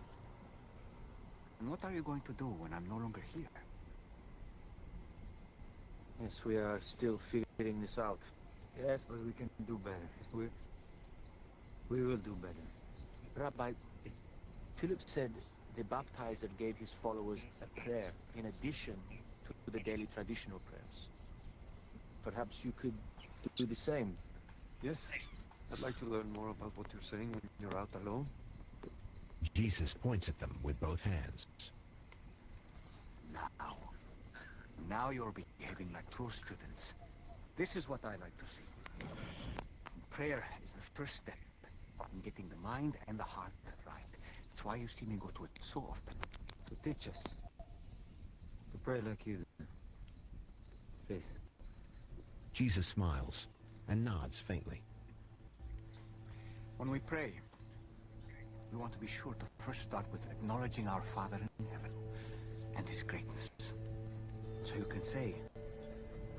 And what are you going to do when I'm no longer here?
Yes, we are still figuring this out. Yes, but we can do better. We will do better.
Rabbi, Philip said the baptizer gave his followers a prayer in addition to the daily traditional prayers. Perhaps you could do the same.
Yes, I'd like to learn more about what you're saying when you're out alone.
Jesus points at them with both hands.
Now you're behaving like true students. This is what I like to see. Prayer is the first step in getting the mind and the heart right. That's why you see me go to it so often.
To teach us. To pray like you do. Please.
Jesus smiles and nods faintly.
When we pray, we want to be sure to first start with acknowledging our Father in heaven and His greatness. So you can say,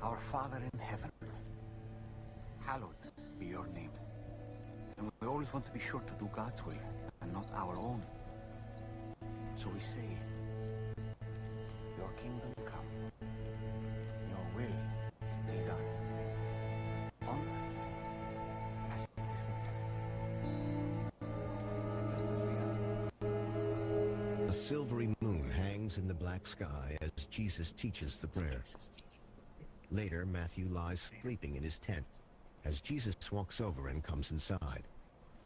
Our Father in heaven, hallowed be your name. And we always want to be sure to do God's will and not our own. So we say, Your kingdom come, your will be done, on earth as it is in heaven.
A silvery moon hangs in the black sky as Jesus teaches the prayer. Later, Matthew lies sleeping in his tent as Jesus walks over and comes inside.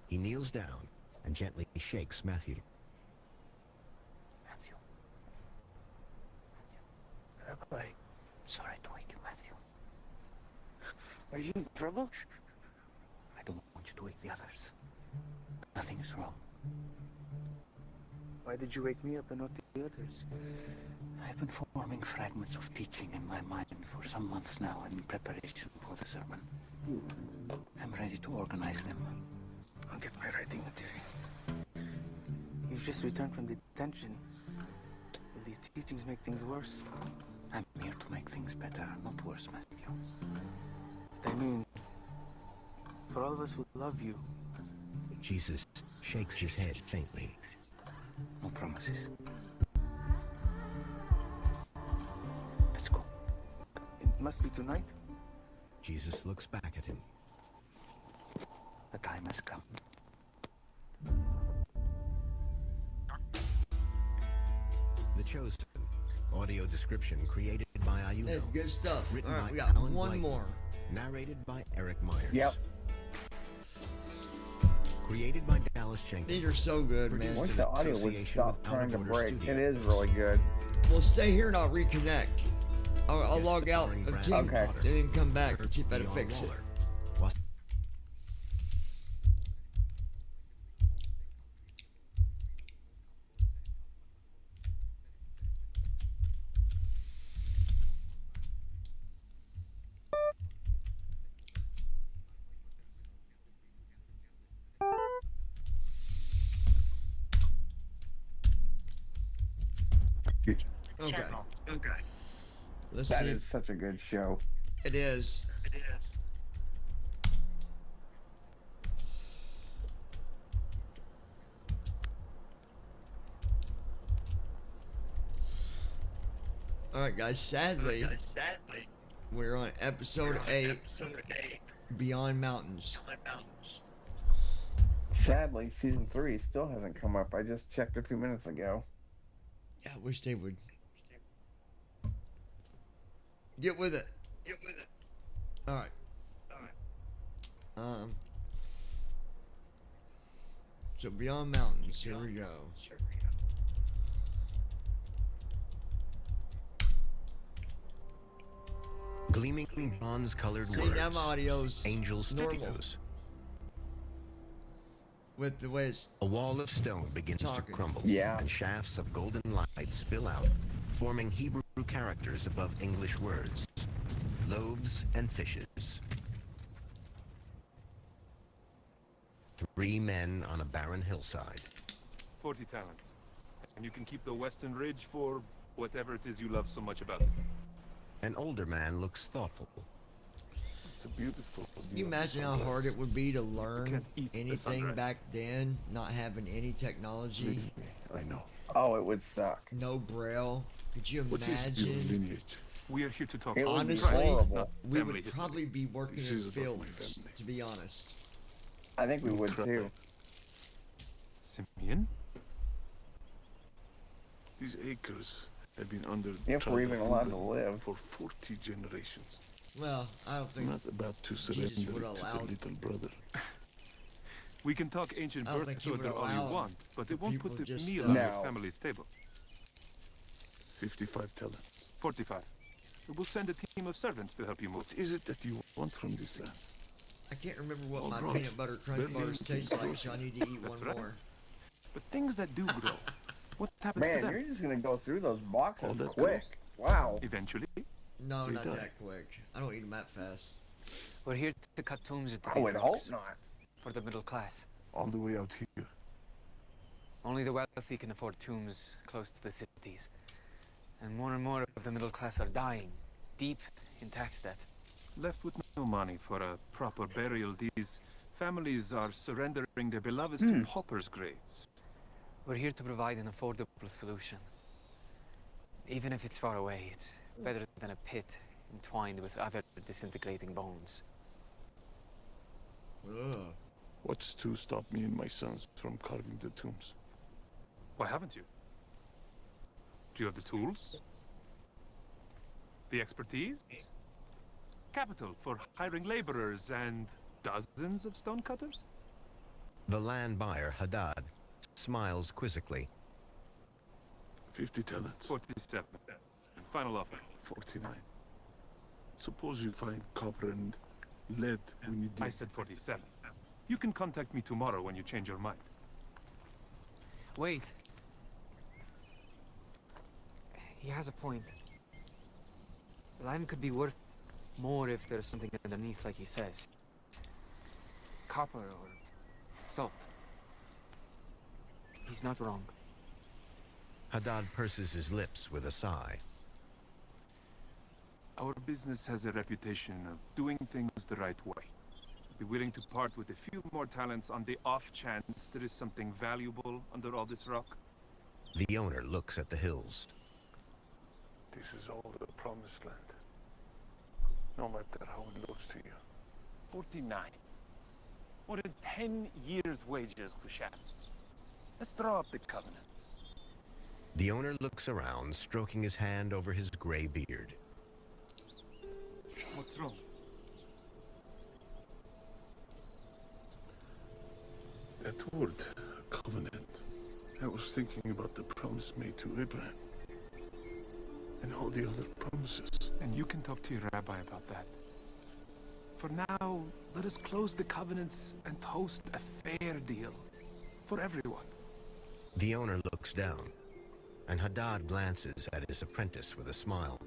He kneels down and gently shakes Matthew.
Rabbi, sorry to wake you, Matthew.
Are you in trouble?
I don't want you to wake the others. Nothing is wrong.
Why did you wake me up and not the others?
I've been forming fragments of teaching in my mind for some months now in preparation for the sermon. I'm ready to organize them.
I'll get my writing material. You've just returned from detention. Will these teachings make things worse?
I'm here to make things better, not worse, Matthew.
But I mean, for all of us who love you.
Jesus shakes his head faintly.
No promises.
It must be tonight.
Jesus looks back at him.
The time has come.
The Chosen. Audio description created by Ayuno.
Hey, good stuff.
Written
All right,
by
we got
Alan
one
Blyton.
more.
Narrated by Eric Myers.
Yep.
Created by Dallas Jenkins.
These are so good, man.
Once the audio would stop trying to break, it is really good.
Well, stay here and I'll reconnect. I'll log out of
Brad
Team
Okay.
and then come back and see if I can
Leon
fix it.
Waller.
Okay. Okay. Let's
That
see.
is such a good show.
It is. It is. All right, guys. Sadly, we're on episode 8. Beyond Mountains.
Sadly, season 3 still hasn't come up. I just checked a few minutes ago.
Yeah, I wish they would. Get with it. All right. So Beyond Mountains. Here we go.
Gleaming bronze-colored
See,
words.
now my audio's
Angel
normal.
Studios.
With the way it's
A wall of stone begins
talking.
to crumble,
Yeah.
and shafts of golden light spill out, forming Hebrew characters above English words. Loaves and fishes. 3 men on a barren hillside.
40 talents. And you can keep the Western Ridge for whatever it is you love so much about it.
An older man looks thoughtful.
It's a beautiful.
Can you imagine how hard it would be to learn
can't eat the
anything
sunrise.
back then, not having any technology,
I know.
Oh, it would suck.
no braille? Could you
What is your
imagine?
lineage?
We are here to talk
It would be
Honestly,
horrible.
not
We
family
would
history.
probably be working
This
in
is about my
fields,
family.
to be honest.
I think we would too.
Simeon?
These acres have been under
If we're even
tribal
allowed to
rule
live.
for 40 generations.
Well, I don't
I'm
think
not about to
Jesus
surrender
would
to
allow-
the little brother.
We can talk ancient
I don't
birth
think he would
order all
allow
you want, but it won't
people
put the
just,
meal
uh,
on
No.
your family's table.
55 talents.
45. We'll send a team of servants to help you move.
What is it that you want from this land?
I can't remember what
All
my
right.
peanut butter crunch
Berlin
bars taste like,
Grocery.
so I need to eat one
That's right.
more.
But things that do grow, what happens
Man,
to them?
you're just gonna go through those
All
boxes
that
quick. Wow.
Eventually,
No,
They
not
die.
that quick. I don't eat them that fast.
We're here to cut tombs into
I
these
would
rocks
hope not.
for the middle class.
All the way out here.
Only the wealthy can afford tombs close to the cities. And more of the middle class are dying, deep in tax debt.
left with no money for a proper burial, these families are surrendering their beloveds to paupers' graves.
We're here to provide an affordable solution. Even if it's far away, it's better than a pit entwined with other disintegrating bones.
Ugh.
What's to stop me and my sons from carving the tombs?
Why haven't you? Do you have the tools? The expertise? Capital for hiring laborers and dozens of stonecutters?
The land buyer, Haddad, smiles quizzically.
50 talents.
47. Final offer.
49. Suppose you find copper and lead when you dig.
I said 47. You can contact me tomorrow when you change your mind.
Wait. He has a point. The land could be worth more if there's something underneath, like he says. Copper or salt. He's not wrong.
Haddad purses his lips with a sigh.
Our business has a reputation of doing things the right way. Be willing to part with a few more talents on the off chance there is something valuable under all this rock?
The owner looks at the hills.
This is all the promised land. No matter how it looks to you. 49. More than 10 years' wages, Kushan. Let's draw up the covenants.
The owner looks around, stroking his hand over his gray beard.
What's wrong?
That word, covenant. I was thinking about the promise made to Abraham. And all the other promises.
And you can talk to your rabbi about that. For now, let us close the covenants and toast a fair deal. For everyone.
The owner looks down, and Hadad glances at his apprentice with a smile.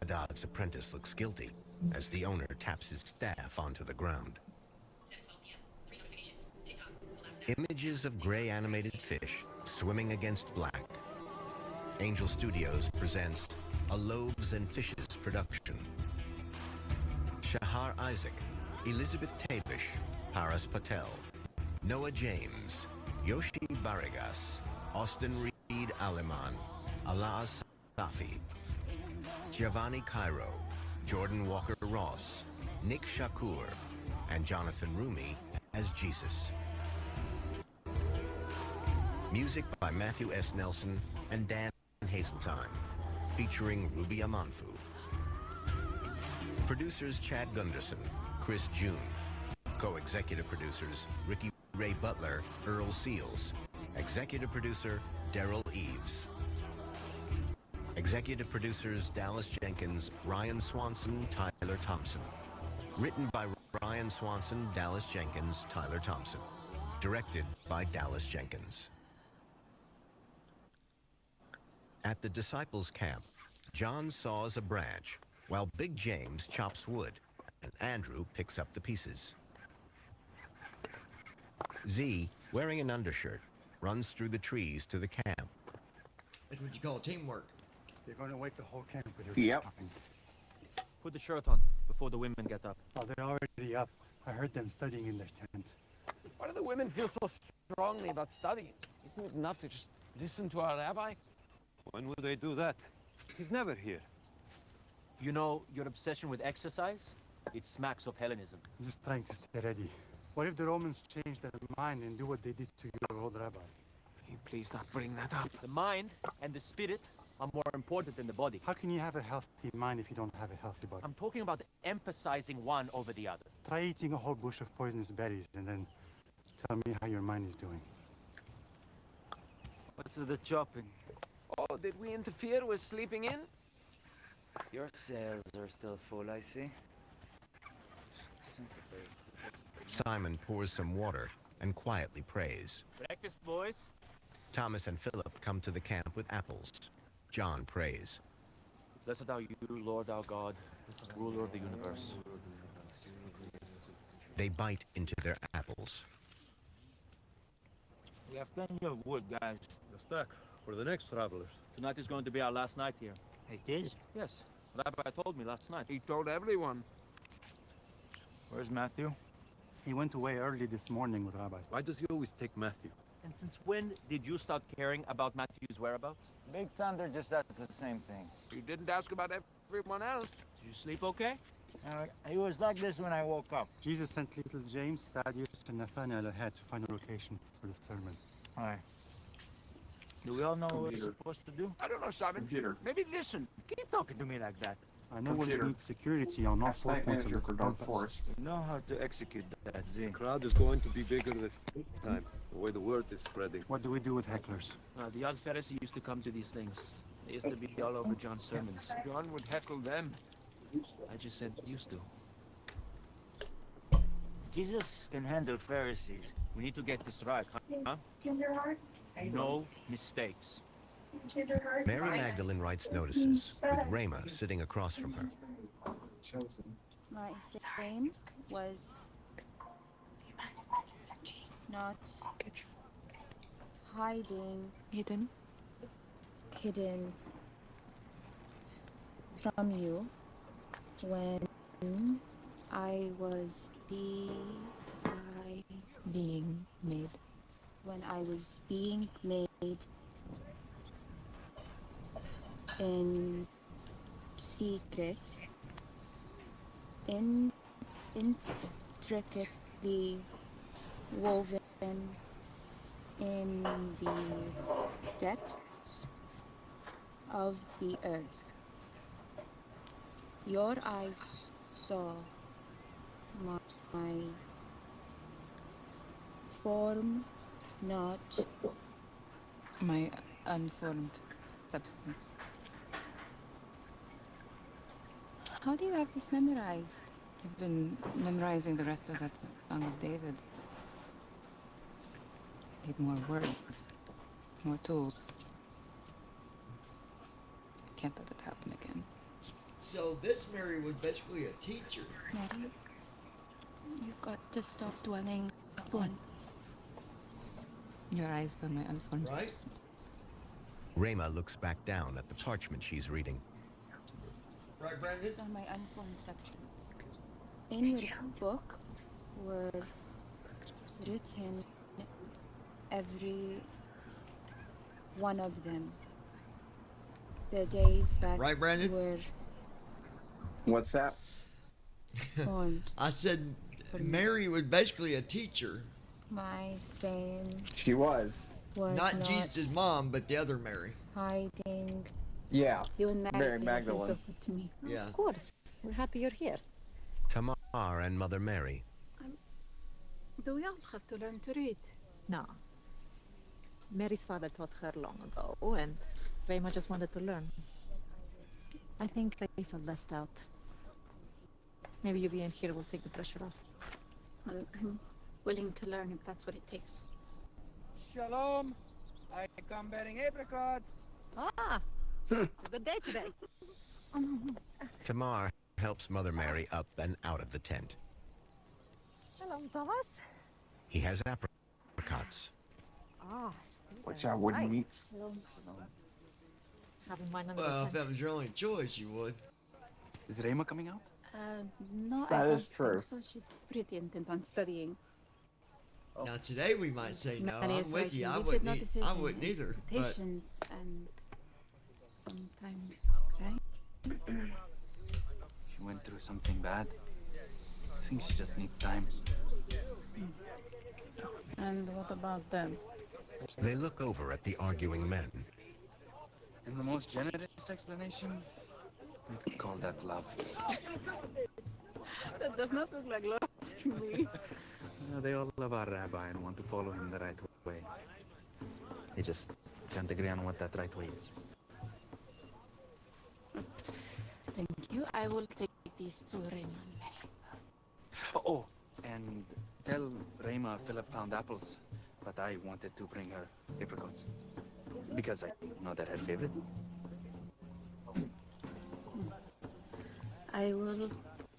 Hadad's apprentice looks guilty as the owner taps his staff onto the ground. Images of gray animated fish swimming against black. Angel Studios presents a Loaves and Fishes production. Shahar Isaac, Elizabeth Tabish, Paras Patel, Noah James, Yoshi Barrigas, Austin Reed Aleman, Alaz Safi, Giovanni Cairo, Jordan Walker Ross, Nick Shakur, and Jonathan Rumi as Jesus. Music by Matthew S. Nelson and Dan Hazeltine, featuring Ruby Amanfu. Producers Chad Gunderson, Chris June. Co-executive producers Ricky Ray Butler, Earl Seals. Executive producer Daryl Eves. Executive producers Dallas Jenkins, Ryan Swanson, Tyler Thompson. Written by Ryan Swanson, Dallas Jenkins, Tyler Thompson. Directed by Dallas Jenkins. At the disciples' camp, John saws a branch, while Big James chops wood, and Andrew picks up the pieces. Z, wearing an undershirt, runs through the trees to the camp.
That's what you call teamwork.
You're going to wake the whole camp with your
Yep.
talking.
Put the shirt on before the women get up.
Oh, they're already up. I heard them studying in their tent.
Why do the women feel so strongly about studying? Isn't it enough to just listen to our rabbi?
When would they do that? He's never here.
You know, your obsession with exercise? It smacks of Hellenism.
I'm just trying to stay ready. What if the Romans change their mind and do what they did to your old rabbi?
Can you please not bring that up?
The mind and the spirit are more important than the body.
How can you have a healthy mind if you don't have a healthy body?
I'm talking about emphasizing one over the other.
Try eating a whole bush of poisonous berries and then tell me how your mind is doing.
What's with the chopping? Oh, did we interfere with sleeping in?
Your sails are still full, I see.
Simon pours some water and quietly prays.
Breakfast, boys.
Thomas and Philip come to the camp with apples. John prays.
Blessed are you, Lord our God, ruler of the universe.
They bite into their apples.
We have plenty of wood, guys.
The stack for the next travelers.
Tonight is going to be our last night here.
It is?
Yes. Rabbi told me last night.
He told everyone.
Where's Matthew?
He went away early this morning with Rabbi.
Why does he always take Matthew?
And since when did you start caring about Matthew's whereabouts?
Big Thunder just does the same thing.
You didn't ask about everyone else.
Did you sleep okay?
He was like this when I woke up.
Jesus sent little James, Thaddeus, and Nathaniel ahead to find a location for the sermon.
Hi. Do we all know what we're supposed to do?
I don't know, Simon. Maybe listen.
Keep talking to me like that.
I know we'll need security on all 4 points of the compass.
You know how to execute that, Z.
The crowd is going to be bigger this time, the way the word is spreading.
What do we do with hecklers?
The odd Pharisee used to come to these things. They used to be all over John's sermons.
John would heckle them.
I just said used to.
Jesus can handle Pharisees.
We need to get this right, huh? No mistakes.
Mary Magdalene writes notices, with Rama sitting across from her.
My name was not hidden from you when I was being made in secret, intricately woven in the depths of the earth. Your eyes saw my form, not
My unformed substance. How do you have this memorized? I've been memorizing the rest of that Song of David. Need more words, more tools. I can't let it happen again.
So this Mary was basically a teacher.
Mary, you've got to stop dwelling on.
Your eyes saw my unformed
Right?
substance.
Rayma looks back down at the parchment she's reading.
Right, Brandon?
Saw my unformed substance. In your book were written every one of them. The days that
Right, Brandon?
were
What's that?
formed.
I said Mary was basically a teacher.
My frame
She was.
was
Not Jesus' mom, but the other Mary.
hiding.
Yeah.
You and
Mary Magdalene.
to me.
Yeah.
Of course. We're happy you're here.
Tamar and Mother Mary.
Do we all have to learn to read? No. Mary's father taught her long ago, and Rayma just wanted to learn. I think they felt left out. Maybe you being here will take the pressure off.
I'm willing to learn if that's what it takes.
Shalom. I come bearing apricots.
Ah! It's a good day today.
Tamar helps Mother Mary up and out of the tent.
Hello, Thomas.
He has apricots.
Ah,
Which I wouldn't eat.
Having mine under
Well,
the
if
tent.
that was your only choice, you would.
Is Rayma coming out?
No,
That
I
is
don't
true.
think so. She's pretty intent on studying.
Now today we might say no.
Mary
I'm
is
with
right.
you.
We
I
did
wouldn't.
notice
I
his
wouldn't either. But
Patience and sometimes, right?
She went through something bad. I think she just needs time.
And what about them?
They look over at the arguing men.
And the most generous explanation? We could call that love.
That does not look like love to me.
They all love our rabbi and want to follow him the right way. They just can't agree on what that right way is.
Thank you. I will take these to Rayma and Mary.
Oh, and tell Rayma Philip found apples, but I wanted to bring her apricots. Because I know they're her favorite.
I will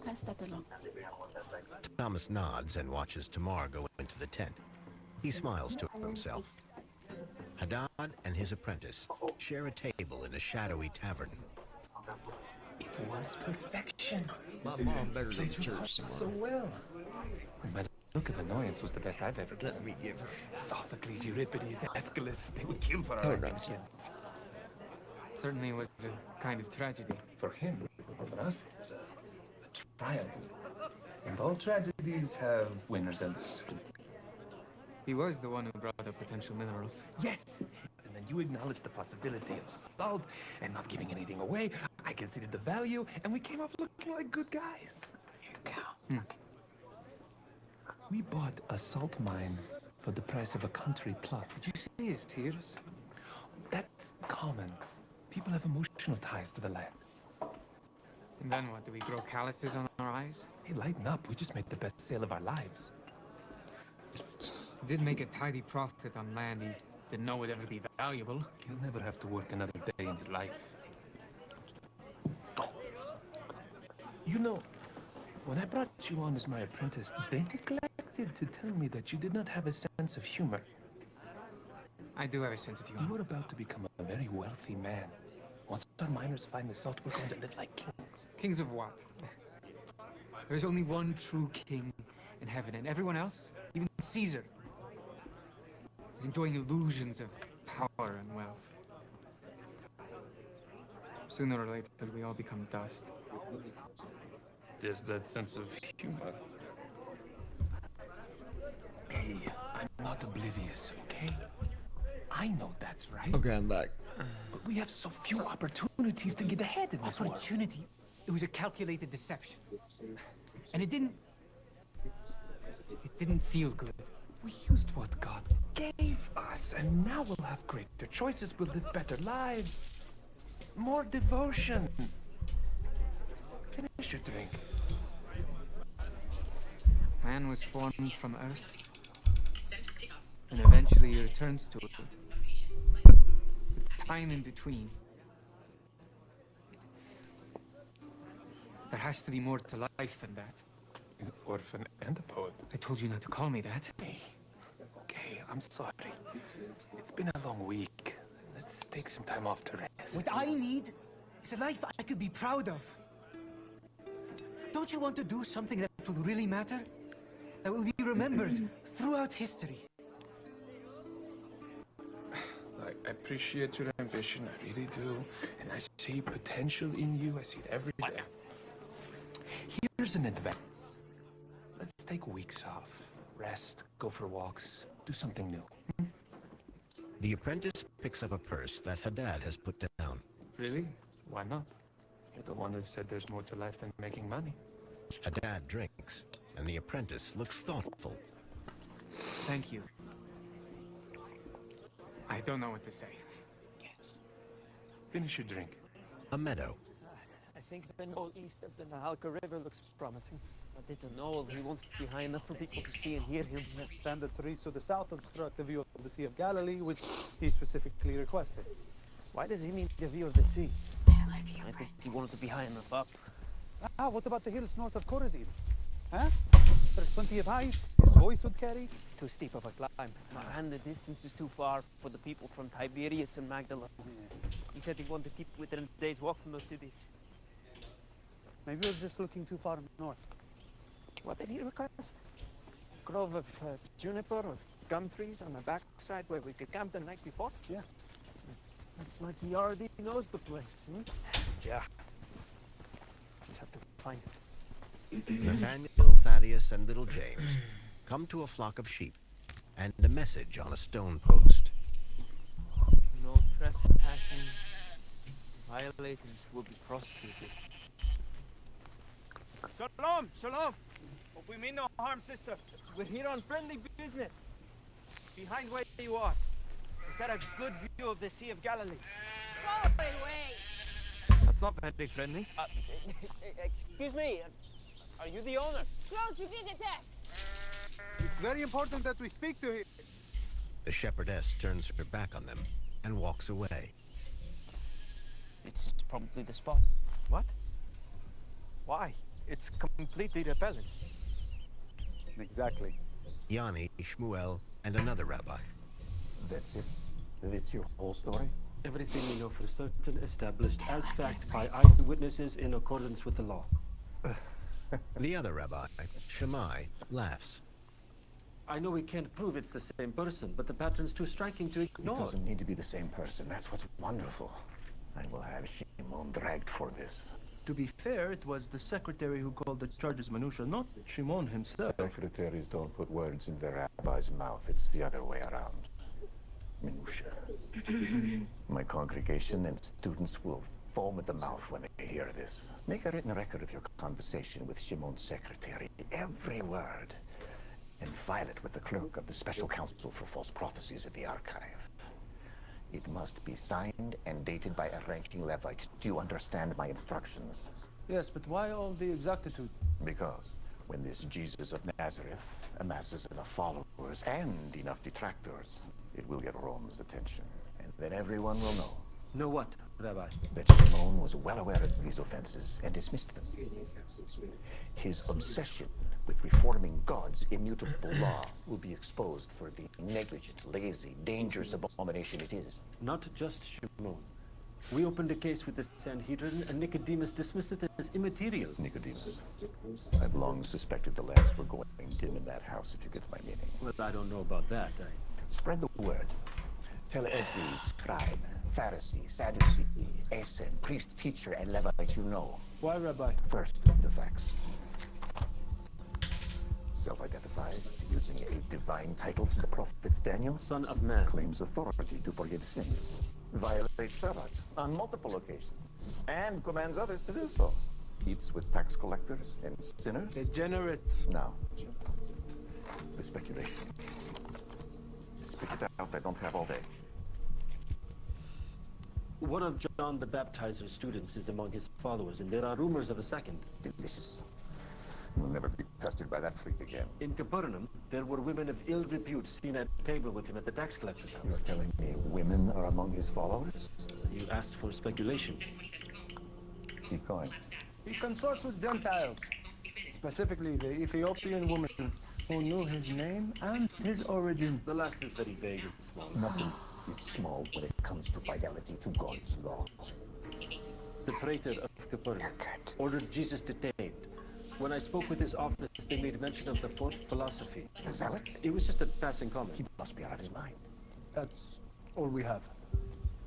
pass that along.
Thomas nods and watches Tamar go into the tent. He smiles to himself. Hadad and his apprentice share a table in a shadowy tavern.
It was perfection.
my mom better go to church
So
tomorrow.
well. My look of annoyance was the best I've ever done.
Let me give her.
Sophocles, Euripides, Aeschylus, they would kill for our
Hold on.
existence.
Certainly was a kind of tragedy.
For him, for us, it was a triumph. And all tragedies have winners and losers.
He was the one who brought up potential minerals.
Yes! And then you acknowledged the possibility of salt and not giving anything away. I conceded the value, and we came off looking like good guys. We bought a salt mine for the price of a country plot.
Did you see his tears?
That's common. People have emotional ties to the land.
And then what? Do we grow calluses on our eyes?
Hey, lighten up. We just made the best sale of our lives.
He did make a tidy profit on land he didn't know would ever be valuable.
He'll never have to work another day in his life. You know, when I brought you on as my apprentice, they neglected to tell me that you did not have a sense of humor.
I do have a sense of humor.
You are about to become a very wealthy man. Once our miners find the salt, we're going to live like kings.
Kings of what? There's only one true king in heaven, and everyone else, even Caesar, is enjoying illusions of power and wealth.
Sooner or later, we all become dust.
There's that sense of humor. Hey, I'm not oblivious, okay? I know that's right.
Okay, I'm back.
But we have so few opportunities to get ahead in this world.
Opportunity? It was a calculated deception. And it didn't feel good.
We used what God gave us, and now we'll have greater choices, we'll live better lives. More devotion. Finish your drink.
Man was formed from earth, and eventually he returns to it. The time in between. There has to be more to life than that.
He's an orphan and a poet.
I told you not to call me that.
Okay, I'm sorry. It's been a long week. Let's take some time off to rest.
What I need is a life I could be proud of. Don't you want to do something that will really matter? That will be remembered throughout history.
I appreciate your ambition, I really do. And I see potential in you, I see it every day. Here's an advance. Let's take weeks off. Rest, go for walks, do something new.
The apprentice picks up a purse that Haddad has put down.
Really? Why not? You're the one that said there's more to life than making money.
Haddad drinks, and the apprentice looks thoughtful.
Thank you. I don't know what to say.
Finish your drink.
A meadow.
I think the knoll east of the Nahalka River looks promising. But it's a knoll. He won't be high enough for people to see and hear him.
And the trees to the south obstruct the view of the Sea of Galilee, which he specifically requested.
Why does he mean the view of the sea? I think he wanted to be high enough up.
Ah, what about the hills north of Khorazim? Huh? There's plenty of height. His voice would carry.
It's too steep of a climb. And the distance is too far for the people from Tiberias and Magdala. He said he wanted to keep within a day's walk from those cities.
Maybe we're just looking too far north.
What did he request? A grove of juniper or gum trees on the backside where we could camp the night before?
Yeah.
It's like he already knows the place, Yeah. Just have to find it.
Nathaniel, Thaddeus, and little James come to a flock of sheep and a message on a stone post.
No trespassing. Violators will be prosecuted.
Shalom, shalom. Hope we mean no harm, sister. We're here on friendly business. Behind where you are. Is that a good view of the Sea of Galilee?
Go away.
That's not very friendly.
Excuse me. Are you the owner?
Close your visitor.
It's very important that we speak to him.
The shepherdess turns her back on them and walks away.
It's probably the spot.
What? Why? It's completely repellent.
Exactly.
Yanni, Shmuel, and another rabbi.
That's it? That's your whole story?
Everything we know for certain established as fact by eyewitnesses in accordance with the law.
The other rabbi, Shammai, laughs.
I know we can't prove it's the same person, but the pattern's too striking to
It
ignore.
doesn't need to be the same person. That's what's wonderful. I will have Shimon dragged for this.
To be fair, it was the secretary who called the charges minutia, not Shimon himself.
Secretaries don't put words in their rabbi's mouth. It's the other way around. Minutia. My congregation and students will foam at the mouth when they hear this. Make a written record of your conversation with Shimon's secretary, every word, and file it with the clerk of the Special Counsel for False Prophecies at the archive. It must be signed and dated by a ranking Levite. Do you understand my instructions?
Yes, but why all the exactitude?
Because when this Jesus of Nazareth amasses enough followers and enough detractors, it will get Rome's attention. And then everyone will know.
Know what, Rabbi?
That Shimon was well aware of these offenses and dismissed them. His obsession with reforming God's immutable law will be exposed for the negligent, lazy, dangerous abomination it is.
Not just Shimon. We opened a case with the Sanhedrin, and Nicodemus dismissed it as immaterial.
Nicodemus. I've long suspected the lamps were going dim in that house, if you get my meaning.
Well, I don't know about that.
Spread the word. Tell every scribe, Pharisee, Sadducee, Ascend, priest, teacher, and Levite you know.
Why, Rabbi?
First, the facts. Self-identifies using a divine title from the prophets Daniel.
Son of man.
Claims authority to forgive sins. Violates Shabbat on multiple occasions. And commands others to do so. Eats with tax collectors and sinners.
Degenerate.
Now, the speculation. Spit it out, I don't have all day.
One of John the Baptizer's students is among his followers, and there are rumors of a second.
Delicious. We'll never be pestered by that freak again.
In Capernaum, there were women of ill repute seen at a table with him at the tax collector's house.
You're telling me women are among his followers?
You asked for speculation.
Keep going.
He consorts with Gentiles, specifically the Ethiopian woman who knew his name and his origin.
The last is very vague and small.
Nothing is small when it comes to fidelity to God's law.
The praetor of Capernaum ordered Jesus detained. When I spoke with his office, they made mention of the fourth philosophy.
The zealots?
It was just a passing comment.
He must be out of his mind.
That's all we have.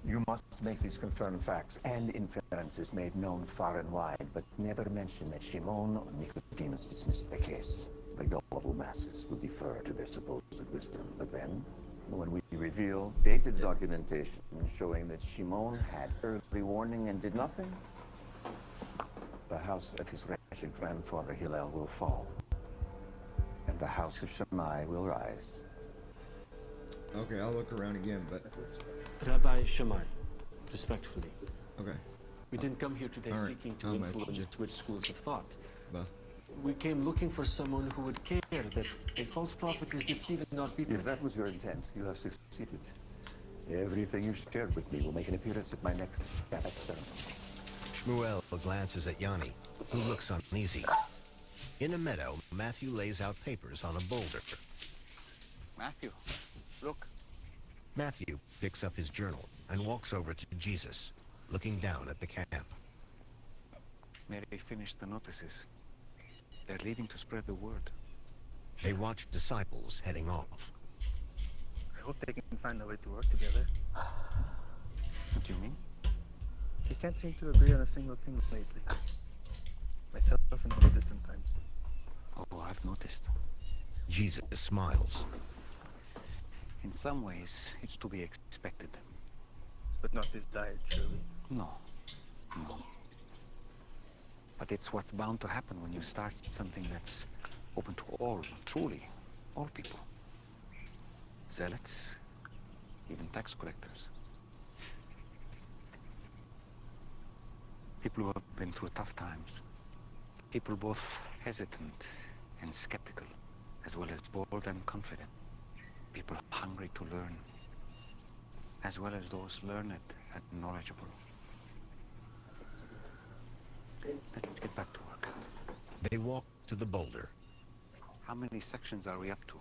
You must make these confirmed facts and inferences made known far and wide, but never mention that Shimon or Nicodemus dismissed the case. The gullible masses will defer to their supposed wisdom. But then, when we reveal dated documentation showing that Shimon had early warning and did nothing, the house of his wretched grandfather Hillel will fall, and the house of Shammai will rise.
Okay, I'll look around again, but...
Rabbi Shammai, respectfully.
Okay.
We didn't come here today
All right,
seeking to
I'll
influence
message
which schools of thought.
Bah.
We came looking for someone who would care that a false prophet is deceiving our people.
If that was your intent, you have succeeded. Everything you've shared with me will make an appearance at my next Shabbat ceremony.
Shmuel glances at Yanni, who looks uneasy. In a meadow, Matthew lays out papers on a boulder.
Matthew, look.
Matthew picks up his journal and walks over to Jesus, looking down at the camp.
Mary finished the notices. They're leaving to spread the word.
They watch disciples heading off.
I hope they can find a way to work together. What do you mean?
We can't seem to agree on a single thing lately. Myself included sometimes.
Oh, I've noticed.
Jesus smiles.
In some ways, it's to be expected.
But not desired, surely.
No. No. But it's what's bound to happen when you start something that's open to all, truly, all people. Zealots, even tax collectors. People who have been through tough times. People both hesitant and skeptical, as well as bold and confident. People hungry to learn, as well as those learned and knowledgeable. Let's get back to work.
They walk to the boulder.
How many sections are we up to?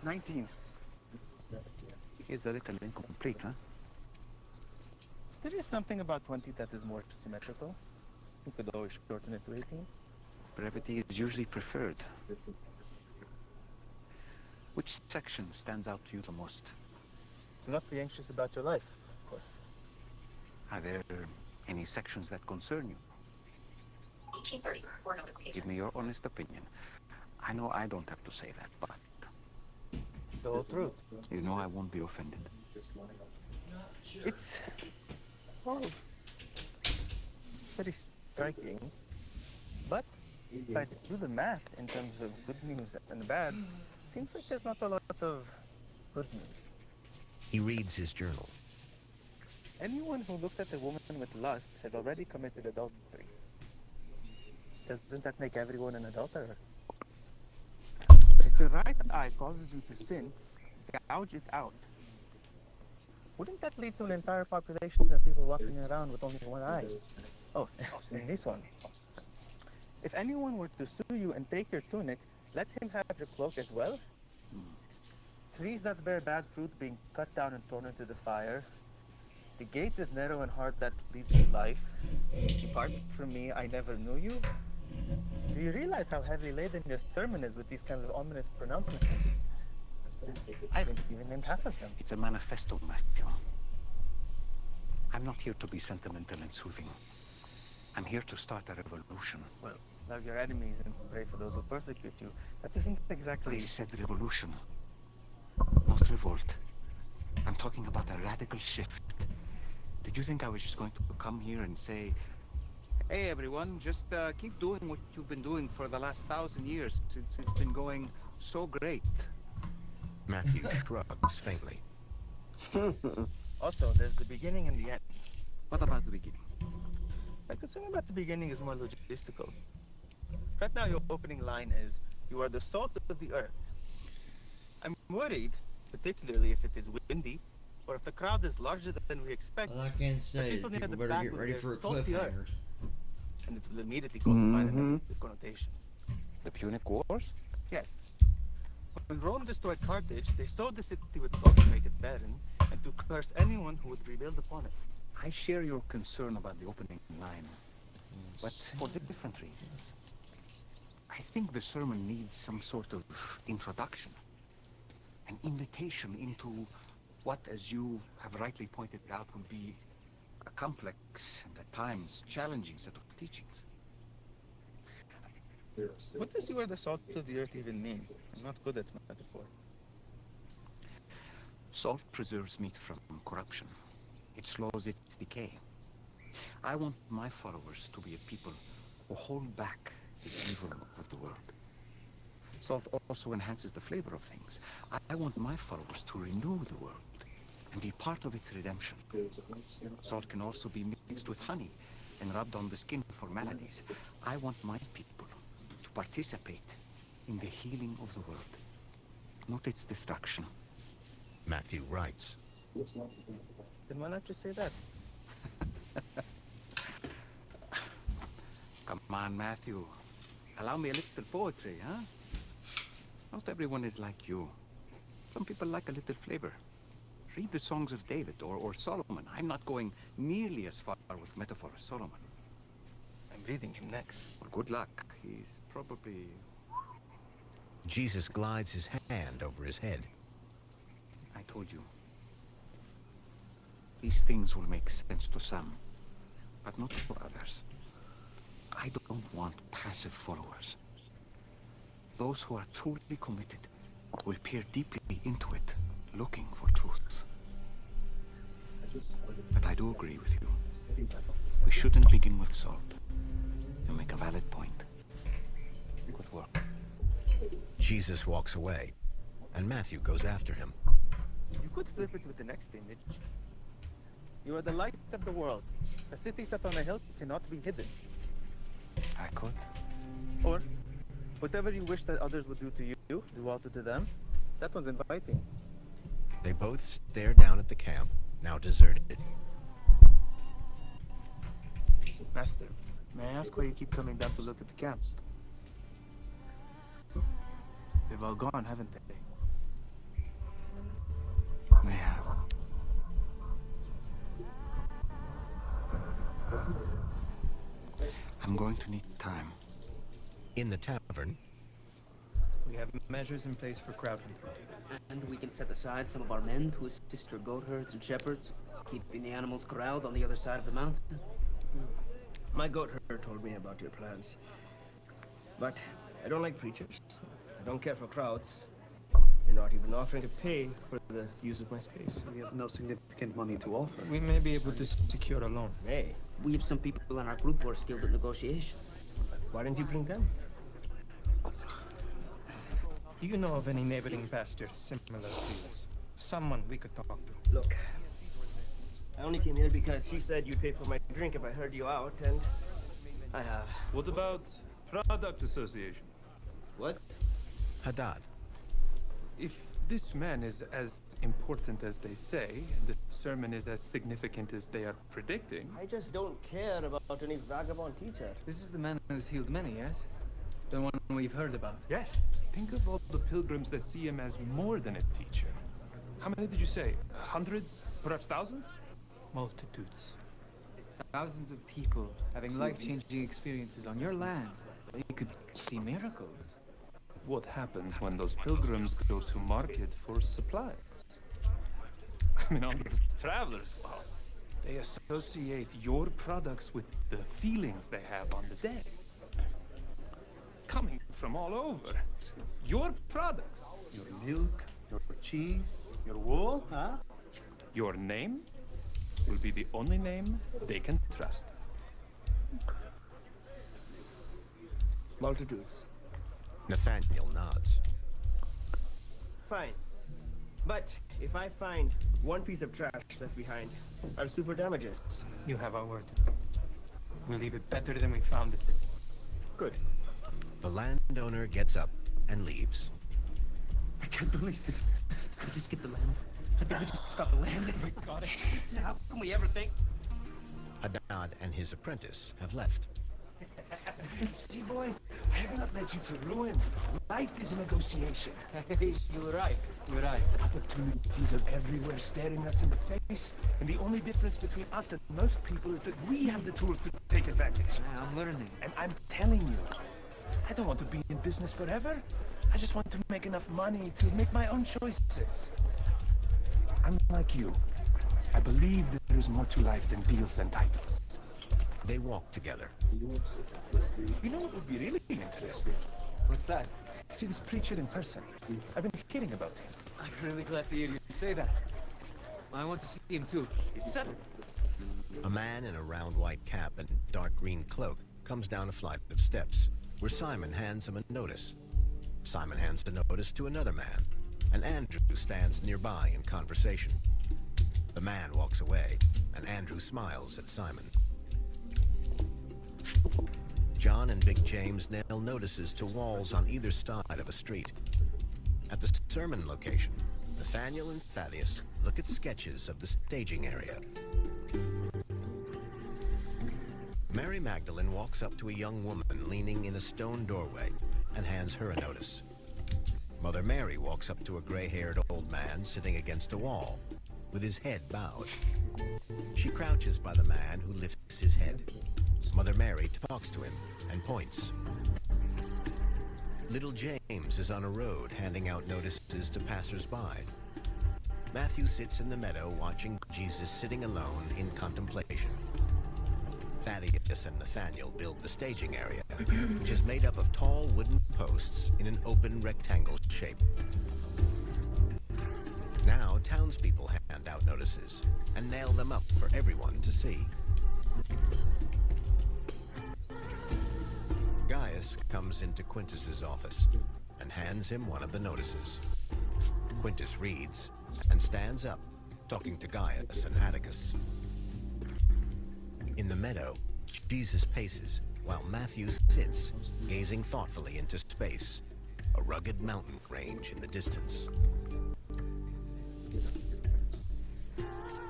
19.
It's a little incomplete, huh?
There is something about 20 that is more symmetrical. You could always shorten it to 18.
Brevity is usually preferred. Which section stands out to you the most?
Do not be anxious about your life, of course.
Are there any sections that concern you?
1830 for notifications.
Give me your honest opinion. I know I don't have to say that, but...
The whole truth.
You know I won't be offended.
It's... well... very striking. But, if I do the math in terms of good news and bad, it seems like there's not a lot of good news.
He reads his journal.
Anyone who looks at a woman with lust has already committed adultery. Doesn't that make everyone an adulterer? If your right eye causes you to sin, gouge it out. Wouldn't that lead to an entire population of people walking around with only one eye? Oh, and this one. If anyone were to sue you and take your tunic, let him have your cloak as well. Trees that bear bad fruit being cut down and thrown into the fire. The gate is narrow and hard that leads to life. Depart from me, I never knew you. Do you realize how heavily laden your sermon is with these kinds of ominous pronouncements? I haven't even named half of them.
It's a manifesto, Matthew. I'm not here to be sentimental and soothing. I'm here to start a revolution.
Well, love your enemies and pray for those who persecute you. That isn't exactly...
I said revolution, not revolt. I'm talking about a radical shift. Did you think I was just going to come here and say, hey everyone, just keep doing what you've been doing for the last 1,000 years since it's been going so great?
Matthew shrugs faintly.
Also, there's the beginning and the end.
What about the beginning?
My concern about the beginning is more logistical. Right now, your opening line is, you are the salt of the earth. I'm worried, particularly if it is windy, or if the crowd is larger than we expect.
All I can say is
people near
people
the
better
back
get
will
ready
hear,
for a
"Salt the earth,"
cliffhanger.
and it will immediately go to find a negative connotation.
The Punic Wars?
Yes. When Rome destroyed Carthage, they sowed the city with salt to make it barren, and to curse anyone who would rebuild upon it.
I share your concern about the opening line, but for different reasons. I think the sermon needs some sort of introduction, an invitation into what, as you have rightly pointed out, would be a complex and at times challenging set of teachings.
What does "you are the salt of the earth" even mean? I'm not good at metaphor.
Salt preserves meat from corruption. It slows its decay. I want my followers to be a people who hold back the evil of the world. Salt also enhances the flavor of things. I want my followers to renew the world and be part of its redemption. Salt can also be mixed with honey and rubbed on the skin for maladies. I want my people to participate in the healing of the world, not its destruction.
Matthew writes.
Then why not just say that?
Come on, Matthew. Allow me a little poetry, huh? Not everyone is like you. Some people like a little flavor. Read the songs of David or Solomon. I'm not going nearly as far with metaphor as Solomon.
I'm reading him next.
Well, good luck. He's probably...
Jesus glides his hand over his head.
I told you. These things will make sense to some, but not to others. I don't want passive followers. Those who are truly committed will peer deeply into it, looking for truth. But I do agree with you. We shouldn't begin with salt. You make a valid point. Good work.
Jesus walks away, and Matthew goes after him.
You could flip it with the next image. You are the light of the world. A city set on a hill cannot be hidden.
I could.
Or, whatever you wish that others would do to you, do also to them. That one's inviting.
They both stare down at the camp, now deserted.
Master, may I ask why you keep coming down to look at the camp? They've all gone, haven't they?
They have. I'm going to need time.
In the tavern,
we have measures in place for crowd control.
And we can set aside some of our men to assist our goat herds and shepherds, keeping the animals corralled on the other side of the mountain.
My goat herder told me about your plans. But I don't like preachers. I don't care for crowds. You're not even offering to pay for the use of my space.
We have no significant money to offer.
We may be able to secure a loan.
Hey, we have some people in our group who are skilled at negotiation.
Why didn't you bring them? Do you know of any neighboring pastors similar to yours? Someone we could talk to.
Look, I only came here because he said you'd pay for my drink if I heard you out, and I have.
What about product association?
What?
Haddad.
If this man is as important as they say, and the sermon is as significant as they are predicting...
I just don't care about any vagabond teacher.
This is the man who's healed many, yes? The one we've heard about.
Yes. Think of all the pilgrims that see him as more than a teacher. How many did you say? Hundreds? Perhaps thousands?
Multitudes. Thousands of people having life-changing experiences on your land. You could see miracles.
What happens when those pilgrims go to market for supplies? I mean, all those travelers, wow. They associate your products with the feelings they have on the day. Coming from all over. Your products.
Your milk, your cheese, your wool, huh?
Your name will be the only name they can trust.
Multitudes.
Nathaniel nods.
Fine. But if I find one piece of trash left behind, I'll sue for damages.
You have our word. We'll leave it better than we found it.
Good.
The landowner gets up and leaves.
I can't believe it. We just get the land. I think we just got the land and we got it. How can we ever think?
Hadad and his apprentice have left.
See, boy, I have not led you to ruin. Life is a negotiation.
You're right. You're right.
Opportunities are everywhere staring us in the face. And the only difference between us and most people is that we have the tools to take advantage.
Yeah, I'm learning.
And I'm telling you, I don't want to be in business forever. I just want to make enough money to make my own choices. Unlike you, I believe that there is more to life than deals and titles.
They walk together.
You know what would be really interesting?
What's that?
See this preacher in person. I've been hearing about him.
I'm really glad to hear you say that. I want to see him too.
It's settled.
A man in a round white cap and dark green cloak comes down a flight of steps, where Simon hands him a notice. Simon hands the notice to another man, and Andrew stands nearby in conversation. The man walks away, and Andrew smiles at Simon. John and Big James nail notices to walls on either side of a street. At the sermon location, Nathaniel and Thaddeus look at sketches of the staging area. Mary Magdalene walks up to a young woman leaning in a stone doorway and hands her a notice. Mother Mary walks up to a gray-haired old man sitting against a wall, with his head bowed. She crouches by the man who lifts his head. Mother Mary talks to him and points. Little James is on a road handing out notices to passers-by. Matthew sits in the meadow watching Jesus sitting alone in contemplation. Thaddeus and Nathaniel build the staging area, which is made up of tall wooden posts in an open rectangle shape. Now townspeople hand out notices and nail them up for everyone to see. Gaius comes into Quintus's office and hands him one of the notices. Quintus reads and stands up, talking to Gaius and Atticus. In the meadow, Jesus paces while Matthew sits, gazing thoughtfully into space, a rugged mountain range in the distance.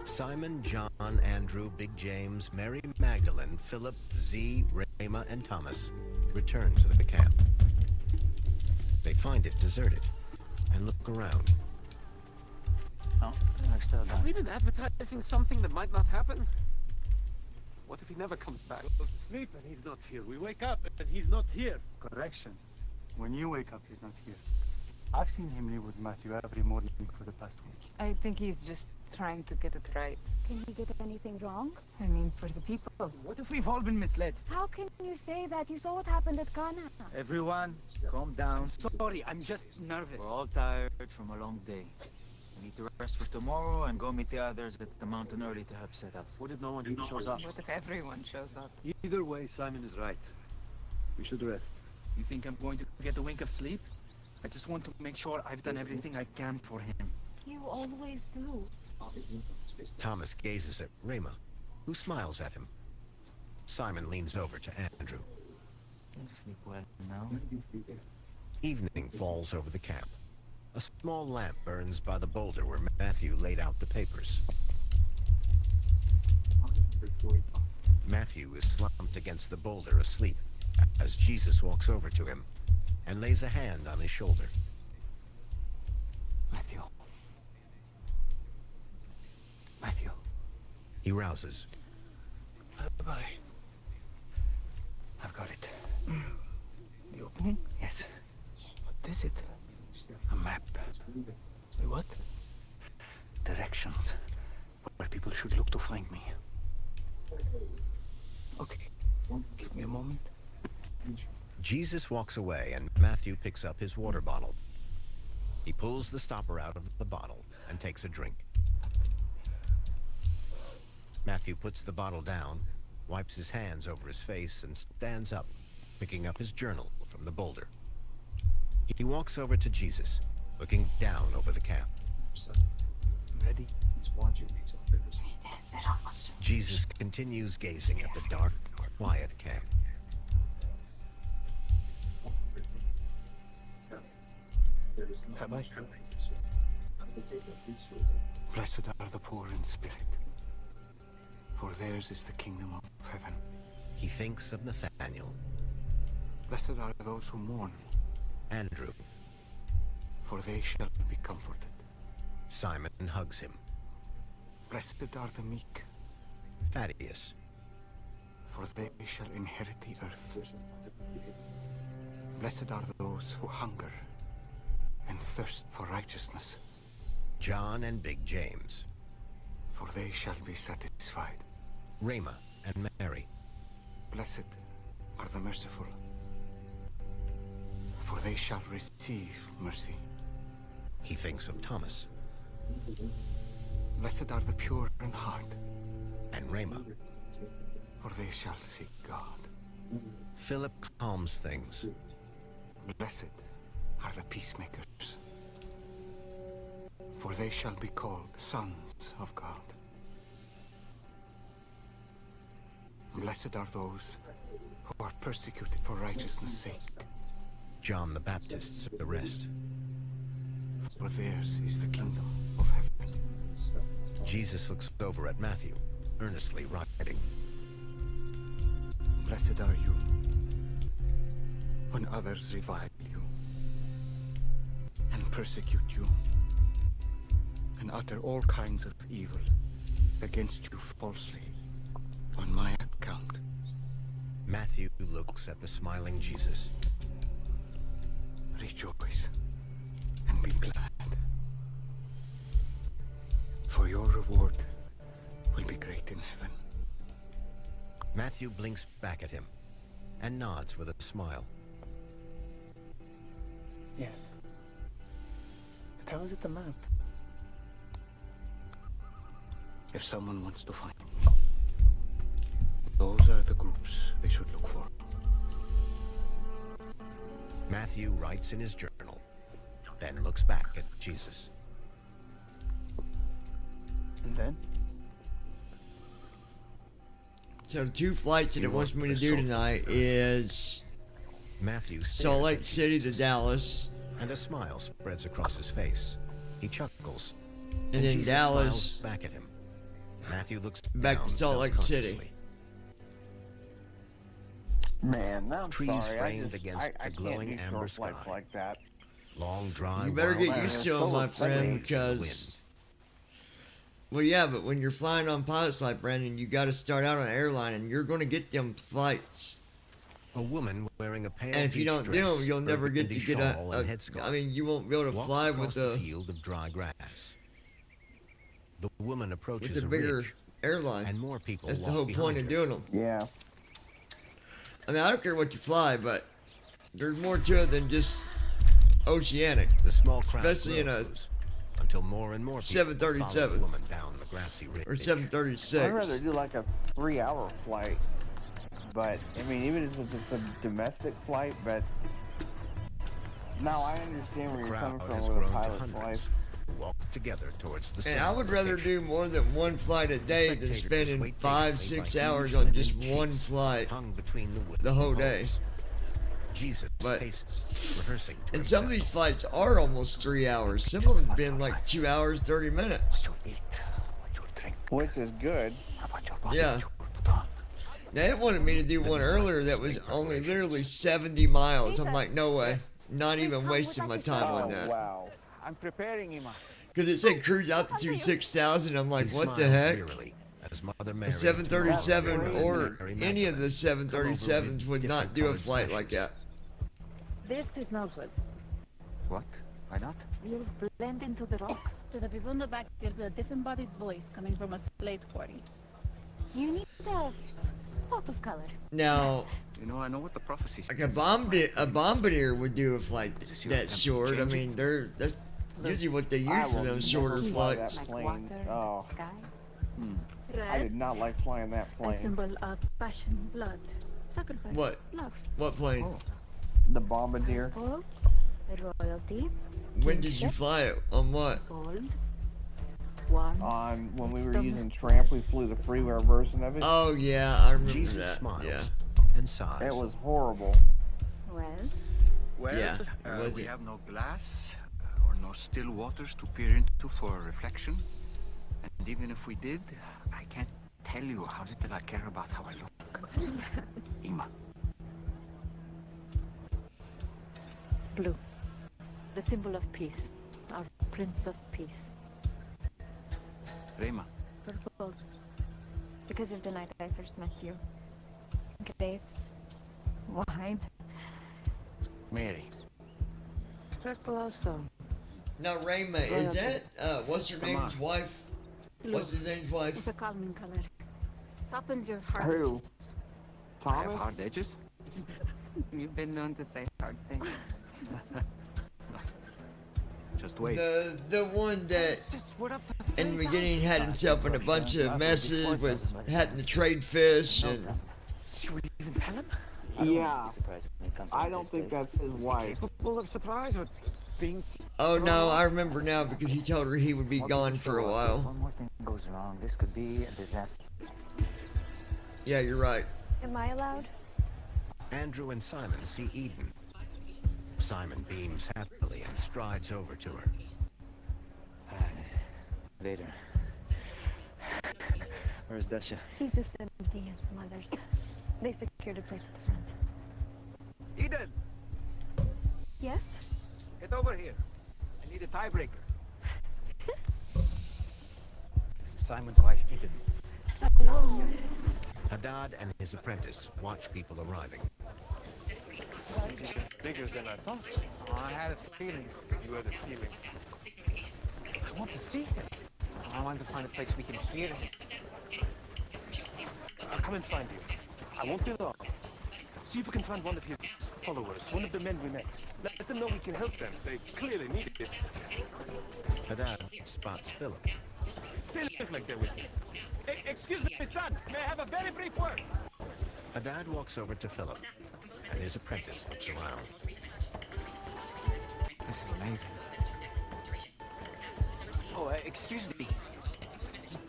Simon, John, Andrew, Big James, Mary Magdalene, Philip, Z, Rama, and Thomas return to the camp. They find it deserted and look around.
No, have we been advertising something that might not happen? What if he never comes back?
We sleep and he's not here. We wake up and he's not here.
Correction. When you wake up, he's not here. I've seen him live with Matthew every morning for the past week.
I think he's just trying to get it right.
Can he get anything wrong?
I mean, for the people.
What if we've all been misled?
How can you say that? You saw what happened at Ghana.
Everyone, calm down.
Sorry, I'm just nervous.
We're all tired from a long day. We need to rest for tomorrow and go meet the others at the mountain early to help set up.
What if no one shows up?
What if everyone shows up?
Either way, Simon is right. We should rest.
You think I'm going to get a wink of sleep? I just want to make sure I've done everything I can for him.
You always do.
Thomas gazes at Rama, who smiles at him. Simon leans over to Andrew.
You'll sleep well now.
Evening falls over the camp. A small lamp burns by the boulder where Matthew laid out the papers. Matthew is slumped against the boulder asleep as Jesus walks over to him and lays a hand on his shoulder.
Matthew. Matthew.
He rouses.
Bye-bye. I've got it.
The opening?
Yes.
What is it?
A map.
A what?
Directions. Where people should look to find me. Okay, give me a moment.
Jesus walks away and Matthew picks up his water bottle. He pulls the stopper out of the bottle and takes a drink. Matthew puts the bottle down, wipes his hands over his face, and stands up, picking up his journal from the boulder. He walks over to Jesus, looking down over the camp.
Ready? He's watching me.
Jesus continues gazing at the dark, quiet camp.
Rabbi, blessed are the poor in spirit, for theirs is the kingdom of heaven.
He thinks of Nathaniel.
Blessed are those who mourn,
Andrew.
for they shall be comforted.
Simon hugs him.
Blessed are the meek,
Thaddeus.
for they shall inherit the earth. Blessed are those who hunger and thirst for righteousness,
John and Big James.
for they shall be satisfied.
Rama and Mary.
Blessed are the merciful, for they shall receive mercy.
He thinks of Thomas.
Blessed are the pure in heart,
and Rama.
for they shall seek God.
Philip calms things.
Blessed are the peacemakers, for they shall be called sons of God. Blessed are those who are persecuted for righteousness' sake,
John the Baptist's arrest.
for theirs is the kingdom of heaven.
Jesus looks over at Matthew, earnestly writing.
Blessed are you when others revile you and persecute you and utter all kinds of evil against you falsely on my account.
Matthew looks at the smiling Jesus.
Rejoice and be glad, for your reward will be great in heaven.
Matthew blinks back at him and nods with a smile.
Yes. But how is it the map?
If someone wants to find me, those are the groups they should look for.
Matthew writes in his journal, then looks back at Jesus.
And then?
So the two flights that it wants me to do tonight is
Matthew
Salt Lake City to Dallas,
and a smile spreads across his face. He chuckles,
and then
Jesus
Dallas
smiles back at him. Matthew looks
back
down
to Salt Lake City.
self-consciously.
Man, I'm
Trees
sorry.
framed against
I
the
can't
glowing
do
amber
short
sky.
flights like that.
Long, dry,
You better get
wild
used to
air,
them, my
waves
friend,
and the
because
wind.
well, yeah, but when you're flying on pilot's light, Brandon, you got to start out on an airline, and you're going to get them flights.
A woman wearing a pale
And if you
beach
don't do
dress,
them, you'll never get to
burgundy
get
shawl and headscarf,
I mean, you won't be able to
walks
fly
across
with
the field of dry grass. The woman approaches
with a
a
bigger
ridge,
airline.
and more people
That's the
walk
whole
behind
point of
her.
doing them.
Yeah.
I mean, I don't care what you fly, but there's more to it than just oceanic.
The small crowd
Especially in a
grows until more and more people follow the
737
woman down the grassy ridge.
or 736.
I'd rather do like a 3-hour flight. But, I mean, even if it's a domestic flight, but now I understand where
The
you're coming
crowd
from
has
with a
grown to
pilot's
hundreds
life.
who walk together towards the
And
center
I
of
would
the
rather
station.
do more than one flight a day than
Spectators
spending
wait
5-6
patiently by
hours
huge
on just
linen
one
sheets
flight
hung between
the whole day.
poles. Jesus
But-
paces, rehearsing to
And some of these flights are almost 3 hours. Some of them have been like 2 hours, 30 minutes.
Which is good.
Yeah. They wanted me to do one earlier that was only literally 70 miles. I'm like, no way. Not even wasting my time on that.
Wow.
I'm preparing him.
Because it said cruise altitude 6,000. I'm like,
He
what the
smiles
heck?
wearily as Mother
A
Mary
737
and
or
Mary
any of the
Magdalene
737s would not do a
different
flight
colored
like that.
This is not good.
What? Why not?
You'll blend into the rocks.
To the people in the back, there'll be a disembodied voice coming from a slate quarry.
You need a pop of color.
Now,
You know, I know what the prophecy
like a bombardier would do a flight that short. I mean, that's usually what they use
I
for
will
those shorter
never fly
flights.
that plane. Oh,
Sky.
I did not like flying that
A
plane.
symbol of passion, blood, sacrifice,
What?
love.
What plane?
The bombardier.
Purple, royalty.
When did you fly it? On what?
Gold. One.
On when we were using Tramp, we flew the freeware version of it.
Oh yeah, I remember
Jesus
that.
smiles
Yeah.
and sighs.
It was horrible.
Well,
Well,
Yeah, was
we
it?
have no glass or no still waters to peer into for reflection. And even if we did, I can't tell you how little I care about how I look. Ima.
Blue. The symbol of peace. Our Prince of Peace.
Rema.
purple. Because of the night I first met you. Grapes. Wine.
Mary.
Purple also.
Now, Rayma, is that what's your
Come
name's
on.
wife?
Blue.
What's his name's wife?
It's a calming color. Softens your heart.
Who?
I have
Thomas?
hard edges.
You've been known to say hard things.
Just wait.
The one that in the beginning had himself in a bunch of messes with having to trade fish and
Should we even tell him?
Yeah. I don't think that's his wife.
Capable of surprise or being...
oh no, I remember now because he told her he would be gone for a while.
One more thing goes wrong, this could be a disaster.
Yeah, you're right.
Am I allowed?
Andrew and Simon see Eden. Simon beams happily and strides over to her.
Later. Where's Dasha?
She's just empty and some others. They secured a place at the front.
Eden,
Yes?
get over here. I need a tiebreaker. This is Simon's wife, Eden.
Hello.
Haddad and his apprentice watch people arriving.
Bigger than I thought. Oh, I had a feeling. You had a feeling. I want to see him. I want to find a place we can hear him. I'll come and find you. I won't be long. See if we can find one of his followers, one of the men we met. Let them know we can help them. They clearly need it.
Haddad spots Philip.
They look like they're with me. Excuse me, son. May I have a very brief word?
Haddad walks over to Philip, and his apprentice looks around.
This is amazing. Oh, excuse me.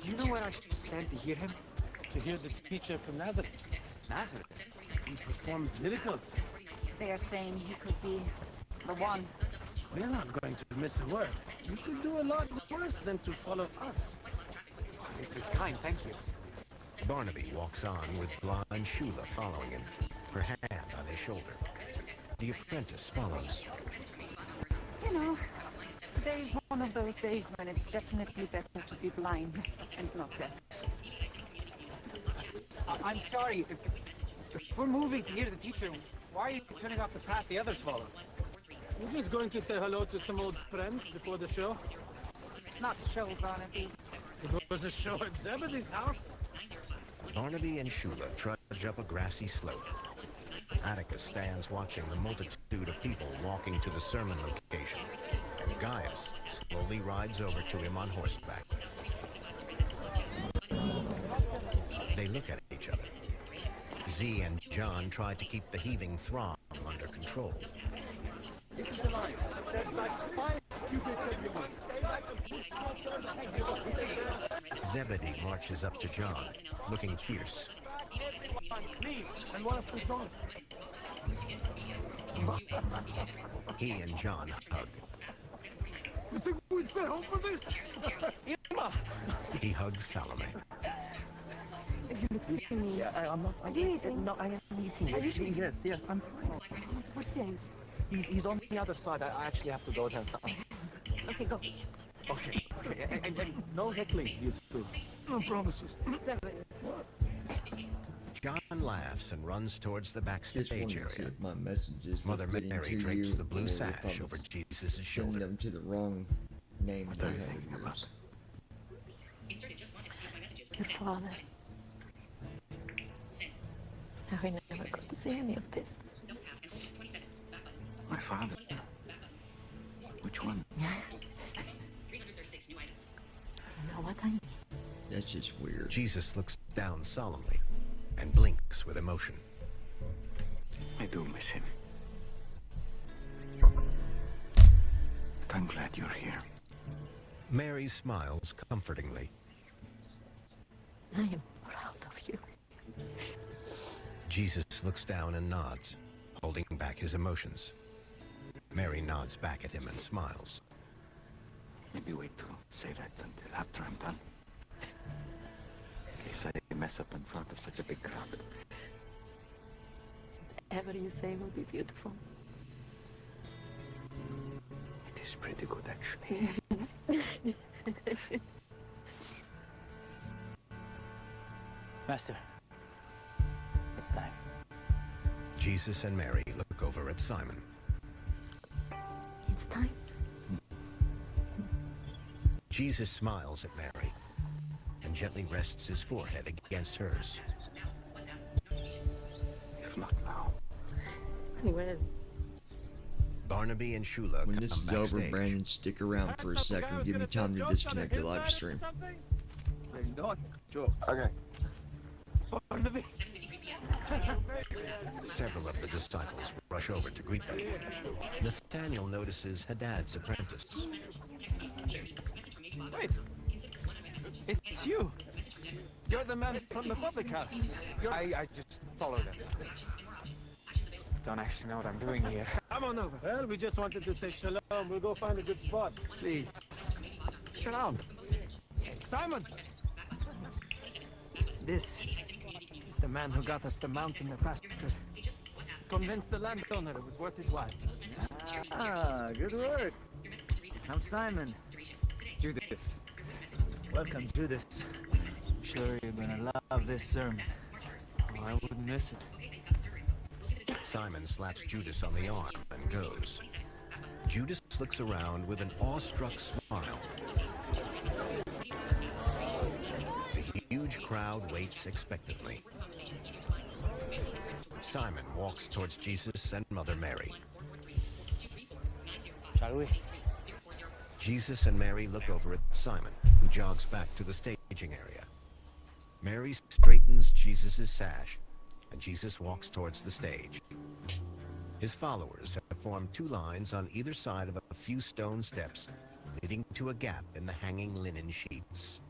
Do you know where I should stand to hear him?
To hear the teacher from Nazareth.
Nazareth.
He performs miracles.
They are saying he could be the one.
We're not going to miss a word. You could do a lot worse than to follow us.
It is kind, thank you.
Barnaby walks on with blind Shula following him, her hand on his shoulder. The apprentice follows.
You know, there is one of those days when it's definitely better to be blind and not deaf.
I'm sorry. If we're moving to hear the teacher, why are you turning off the path the others follow?
We're just going to say hello to some old friends before the show.
Not show, Barnaby.
It was a show at Zebedee's house.
Barnaby and Shula trudge up a grassy slope. Atticus stands watching the multitude of people walking to the sermon location, and Gaius slowly rides over to him on horseback. They look at each other. Z and John try to keep the heaving throng under control. Zebedee marches up to John, looking fierce.
And what if we don't?
He and John hug.
You think we'd set home for this?
He hugs Salome.
Excuse me.
I'm not.
Are you eating?
No, I am eating.
Are you sure?
Yes, yes.
Where's James?
He's on the other side. I actually have to go there.
Okay, go.
Okay. And no heckling, you two. No promises.
John laughs and runs towards the
Just wanted
backstage
to see
area.
if my messages
Mother
were getting
Mary
to
drapes
you,
the blue
or if
sash
I'm
over Jesus'
sending
shoulder.
them to the wrong name that I have yours.
Your father. I never got to see any of this.
My father. Which one?
You know what I mean?
That's just weird.
Jesus looks down solemnly and blinks with emotion.
I do miss him. But I'm glad you're here.
Mary smiles comfortingly.
I am proud of you.
Jesus looks down and nods, holding back his emotions. Mary nods back at him and smiles.
Maybe wait to say that until after I'm done. In case I mess up in front of such a big crowd.
Whatever you say will be beautiful.
It is pretty good, actually.
Master, it's time.
Jesus and Mary look over at Simon.
It's time.
Jesus smiles at Mary and gently rests his forehead against hers.
If not now.
Well.
Barnaby and Shula
When
come
this is
backstage.
over, Brandon, stick around for a second. Give me time to disconnect the live stream.
Okay.
Several of the disciples rush over to greet them. Nathaniel notices Hadad's apprentice.
Wait, it's you. You're the man from the public house. I just followed him.
Don't actually know what I'm doing here.
Come on over.
Well, we just wanted to say shalom. We'll go find a good spot.
Please. Sit down. Simon! This is the man who got us the mount and the pasture. Convinced the landowner it was worth his while.
Ah, good work. I'm Simon.
Judas.
Welcome, Judas. I'm sure you're gonna love this sermon.
Oh, I wouldn't miss it.
Simon slaps Judas on the arm and goes. Judas looks around with an awestruck smile. The huge crowd waits expectantly. Simon walks towards Jesus and Mother Mary.
Shall we?
Jesus and Mary look over at Simon, who jogs back to the staging area. Mary straightens Jesus' sash, and Jesus walks towards the stage. His followers have formed two lines on either side of a few stone steps, leading to a gap in the hanging linen sheets.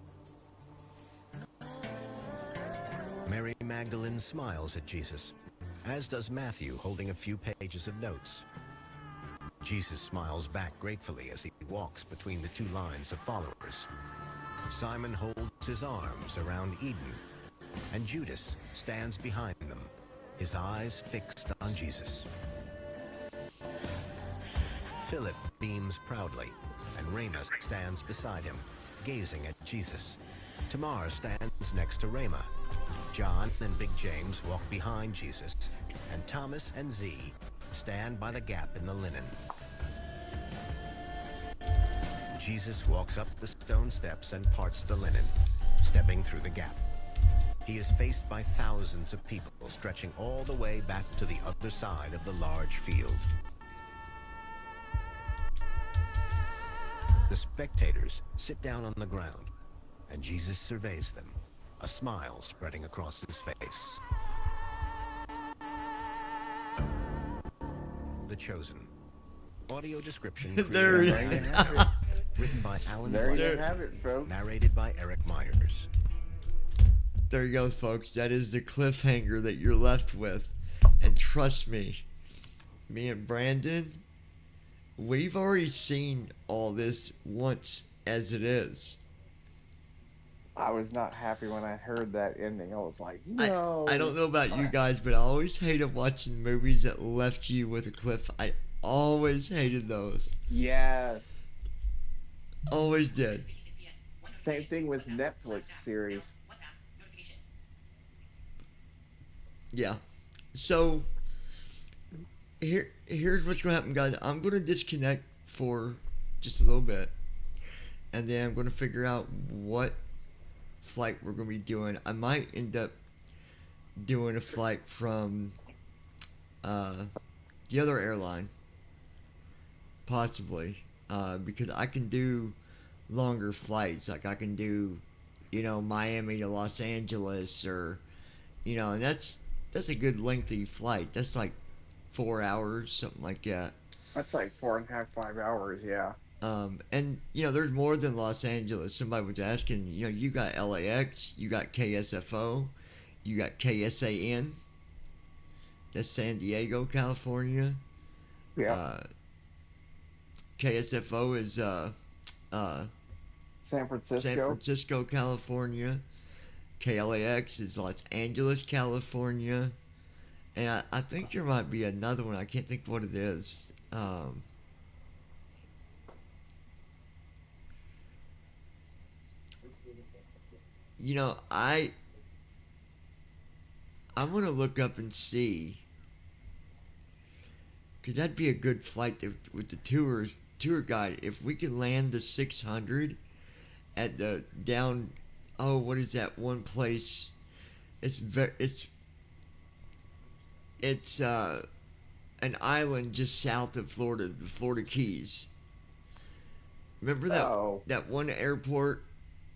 Mary Magdalene smiles at Jesus, as does Matthew, holding a few pages of notes. Jesus smiles back gratefully as he walks between the two lines of followers. Simon holds his arms around Eden, and Judas stands behind them, his eyes fixed on Jesus. Philip beams proudly, and Rama stands beside him, gazing at Jesus. Tamar stands next to Rama. John and Big James walk behind Jesus, and Thomas and Z stand by the gap in the linen. Jesus walks up the stone steps and parts the linen, stepping through the gap. He is faced by thousands of people stretching all the way back to the other side of the large field. The spectators sit down on the ground, and Jesus surveys them, a smile spreading across his face. The Chosen. Audio description
There you
have it. Written by Alan
There you
White.
have it, folks.
Narrated by Eric Myers.
There you go, folks. That is the cliffhanger that you're left with. And trust me, me and Brandon, we've already seen all this once as it is.
I was not happy when I heard that ending. I was like, no.
I don't know about you guys, but I always hated watching movies that left you with a cliff. I always hated those.
Yes.
Always did.
Same thing with Netflix series.
Yeah. So here's what's gonna happen, guys. I'm gonna disconnect for just a little bit, and then I'm gonna figure out what flight we're gonna be doing. I might end up doing a flight from the other airline, possibly, because I can do longer flights. Like I can do, you know, Miami to Los Angeles, or, you know, and that's a good lengthy flight. That's like 4 hours, something like that.
That's like 4.5, 5 hours, yeah.
And you know, there's more than Los Angeles. Somebody was asking, you know, you got LAX, you got KSFO, you got KSAN. That's San Diego, California.
Yeah.
KSFO is
San Francisco.
San Francisco, California. KLAX is Los Angeles, California. And I think there might be another one. I can't think what it is. You know, I'm gonna look up and see, cause that'd be a good flight with the tour guide. If we could land the 600 at the down, oh, what is that one place? It's an island just south of Florida, the Florida Keys. Remember that one airport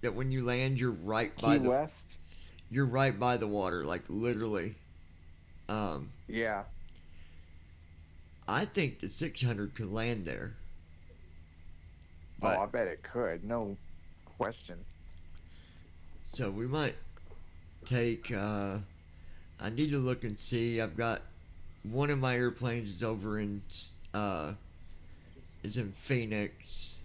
that when you land, you're right by
Key West?
You're right by the water, like literally.
Yeah.
I think the 600 could land there.
But, I bet it could, no question.
So we might take. I need to look and see. I've got one of my airplanes is over in Phoenix.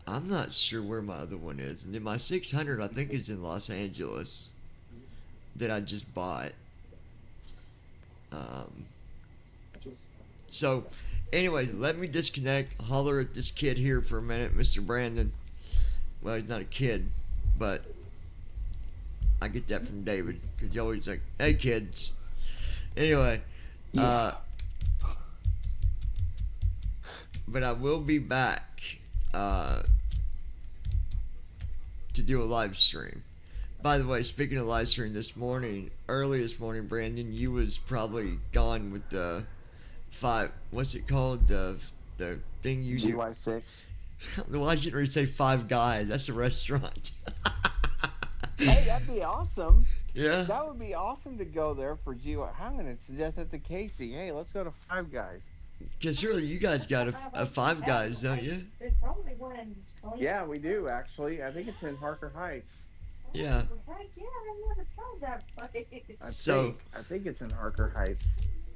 I'm not sure where my other one is. And then my 600, I think, is in Los Angeles that I just bought. So, anyway, let me disconnect, holler at this kid here for a minute, Mr. Brandon. Well, he's not a kid, but I get that from David, because he's always like, hey, kids. Anyway, but I will be back to do a live stream. By the way, speaking of live stream, early this morning, Brandon, you was probably gone with the what's it called? The thing you do.
GY6.
Why didn't you say Five Guys? That's a restaurant.
Hey, that'd be awesome.
Yeah.
That would be awesome to go there for GY. I'm going to suggest that to Casey. Hey, let's go to Five Guys.
Because surely you guys got a Five Guys, don't you?
There's probably one in
Yeah, we do, actually. I think it's in Harker Heights.
Yeah.
Heck yeah, I've never tried that place.
I think it's in Harker Heights.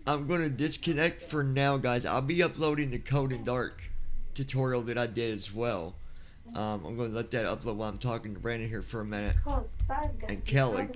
I'm going to disconnect for now, guys. I'll be uploading the Code in Dark tutorial that I did as well. I'm going to let that upload while I'm talking to Brandon here for a minute.
Called Five Guys.
And Kelly.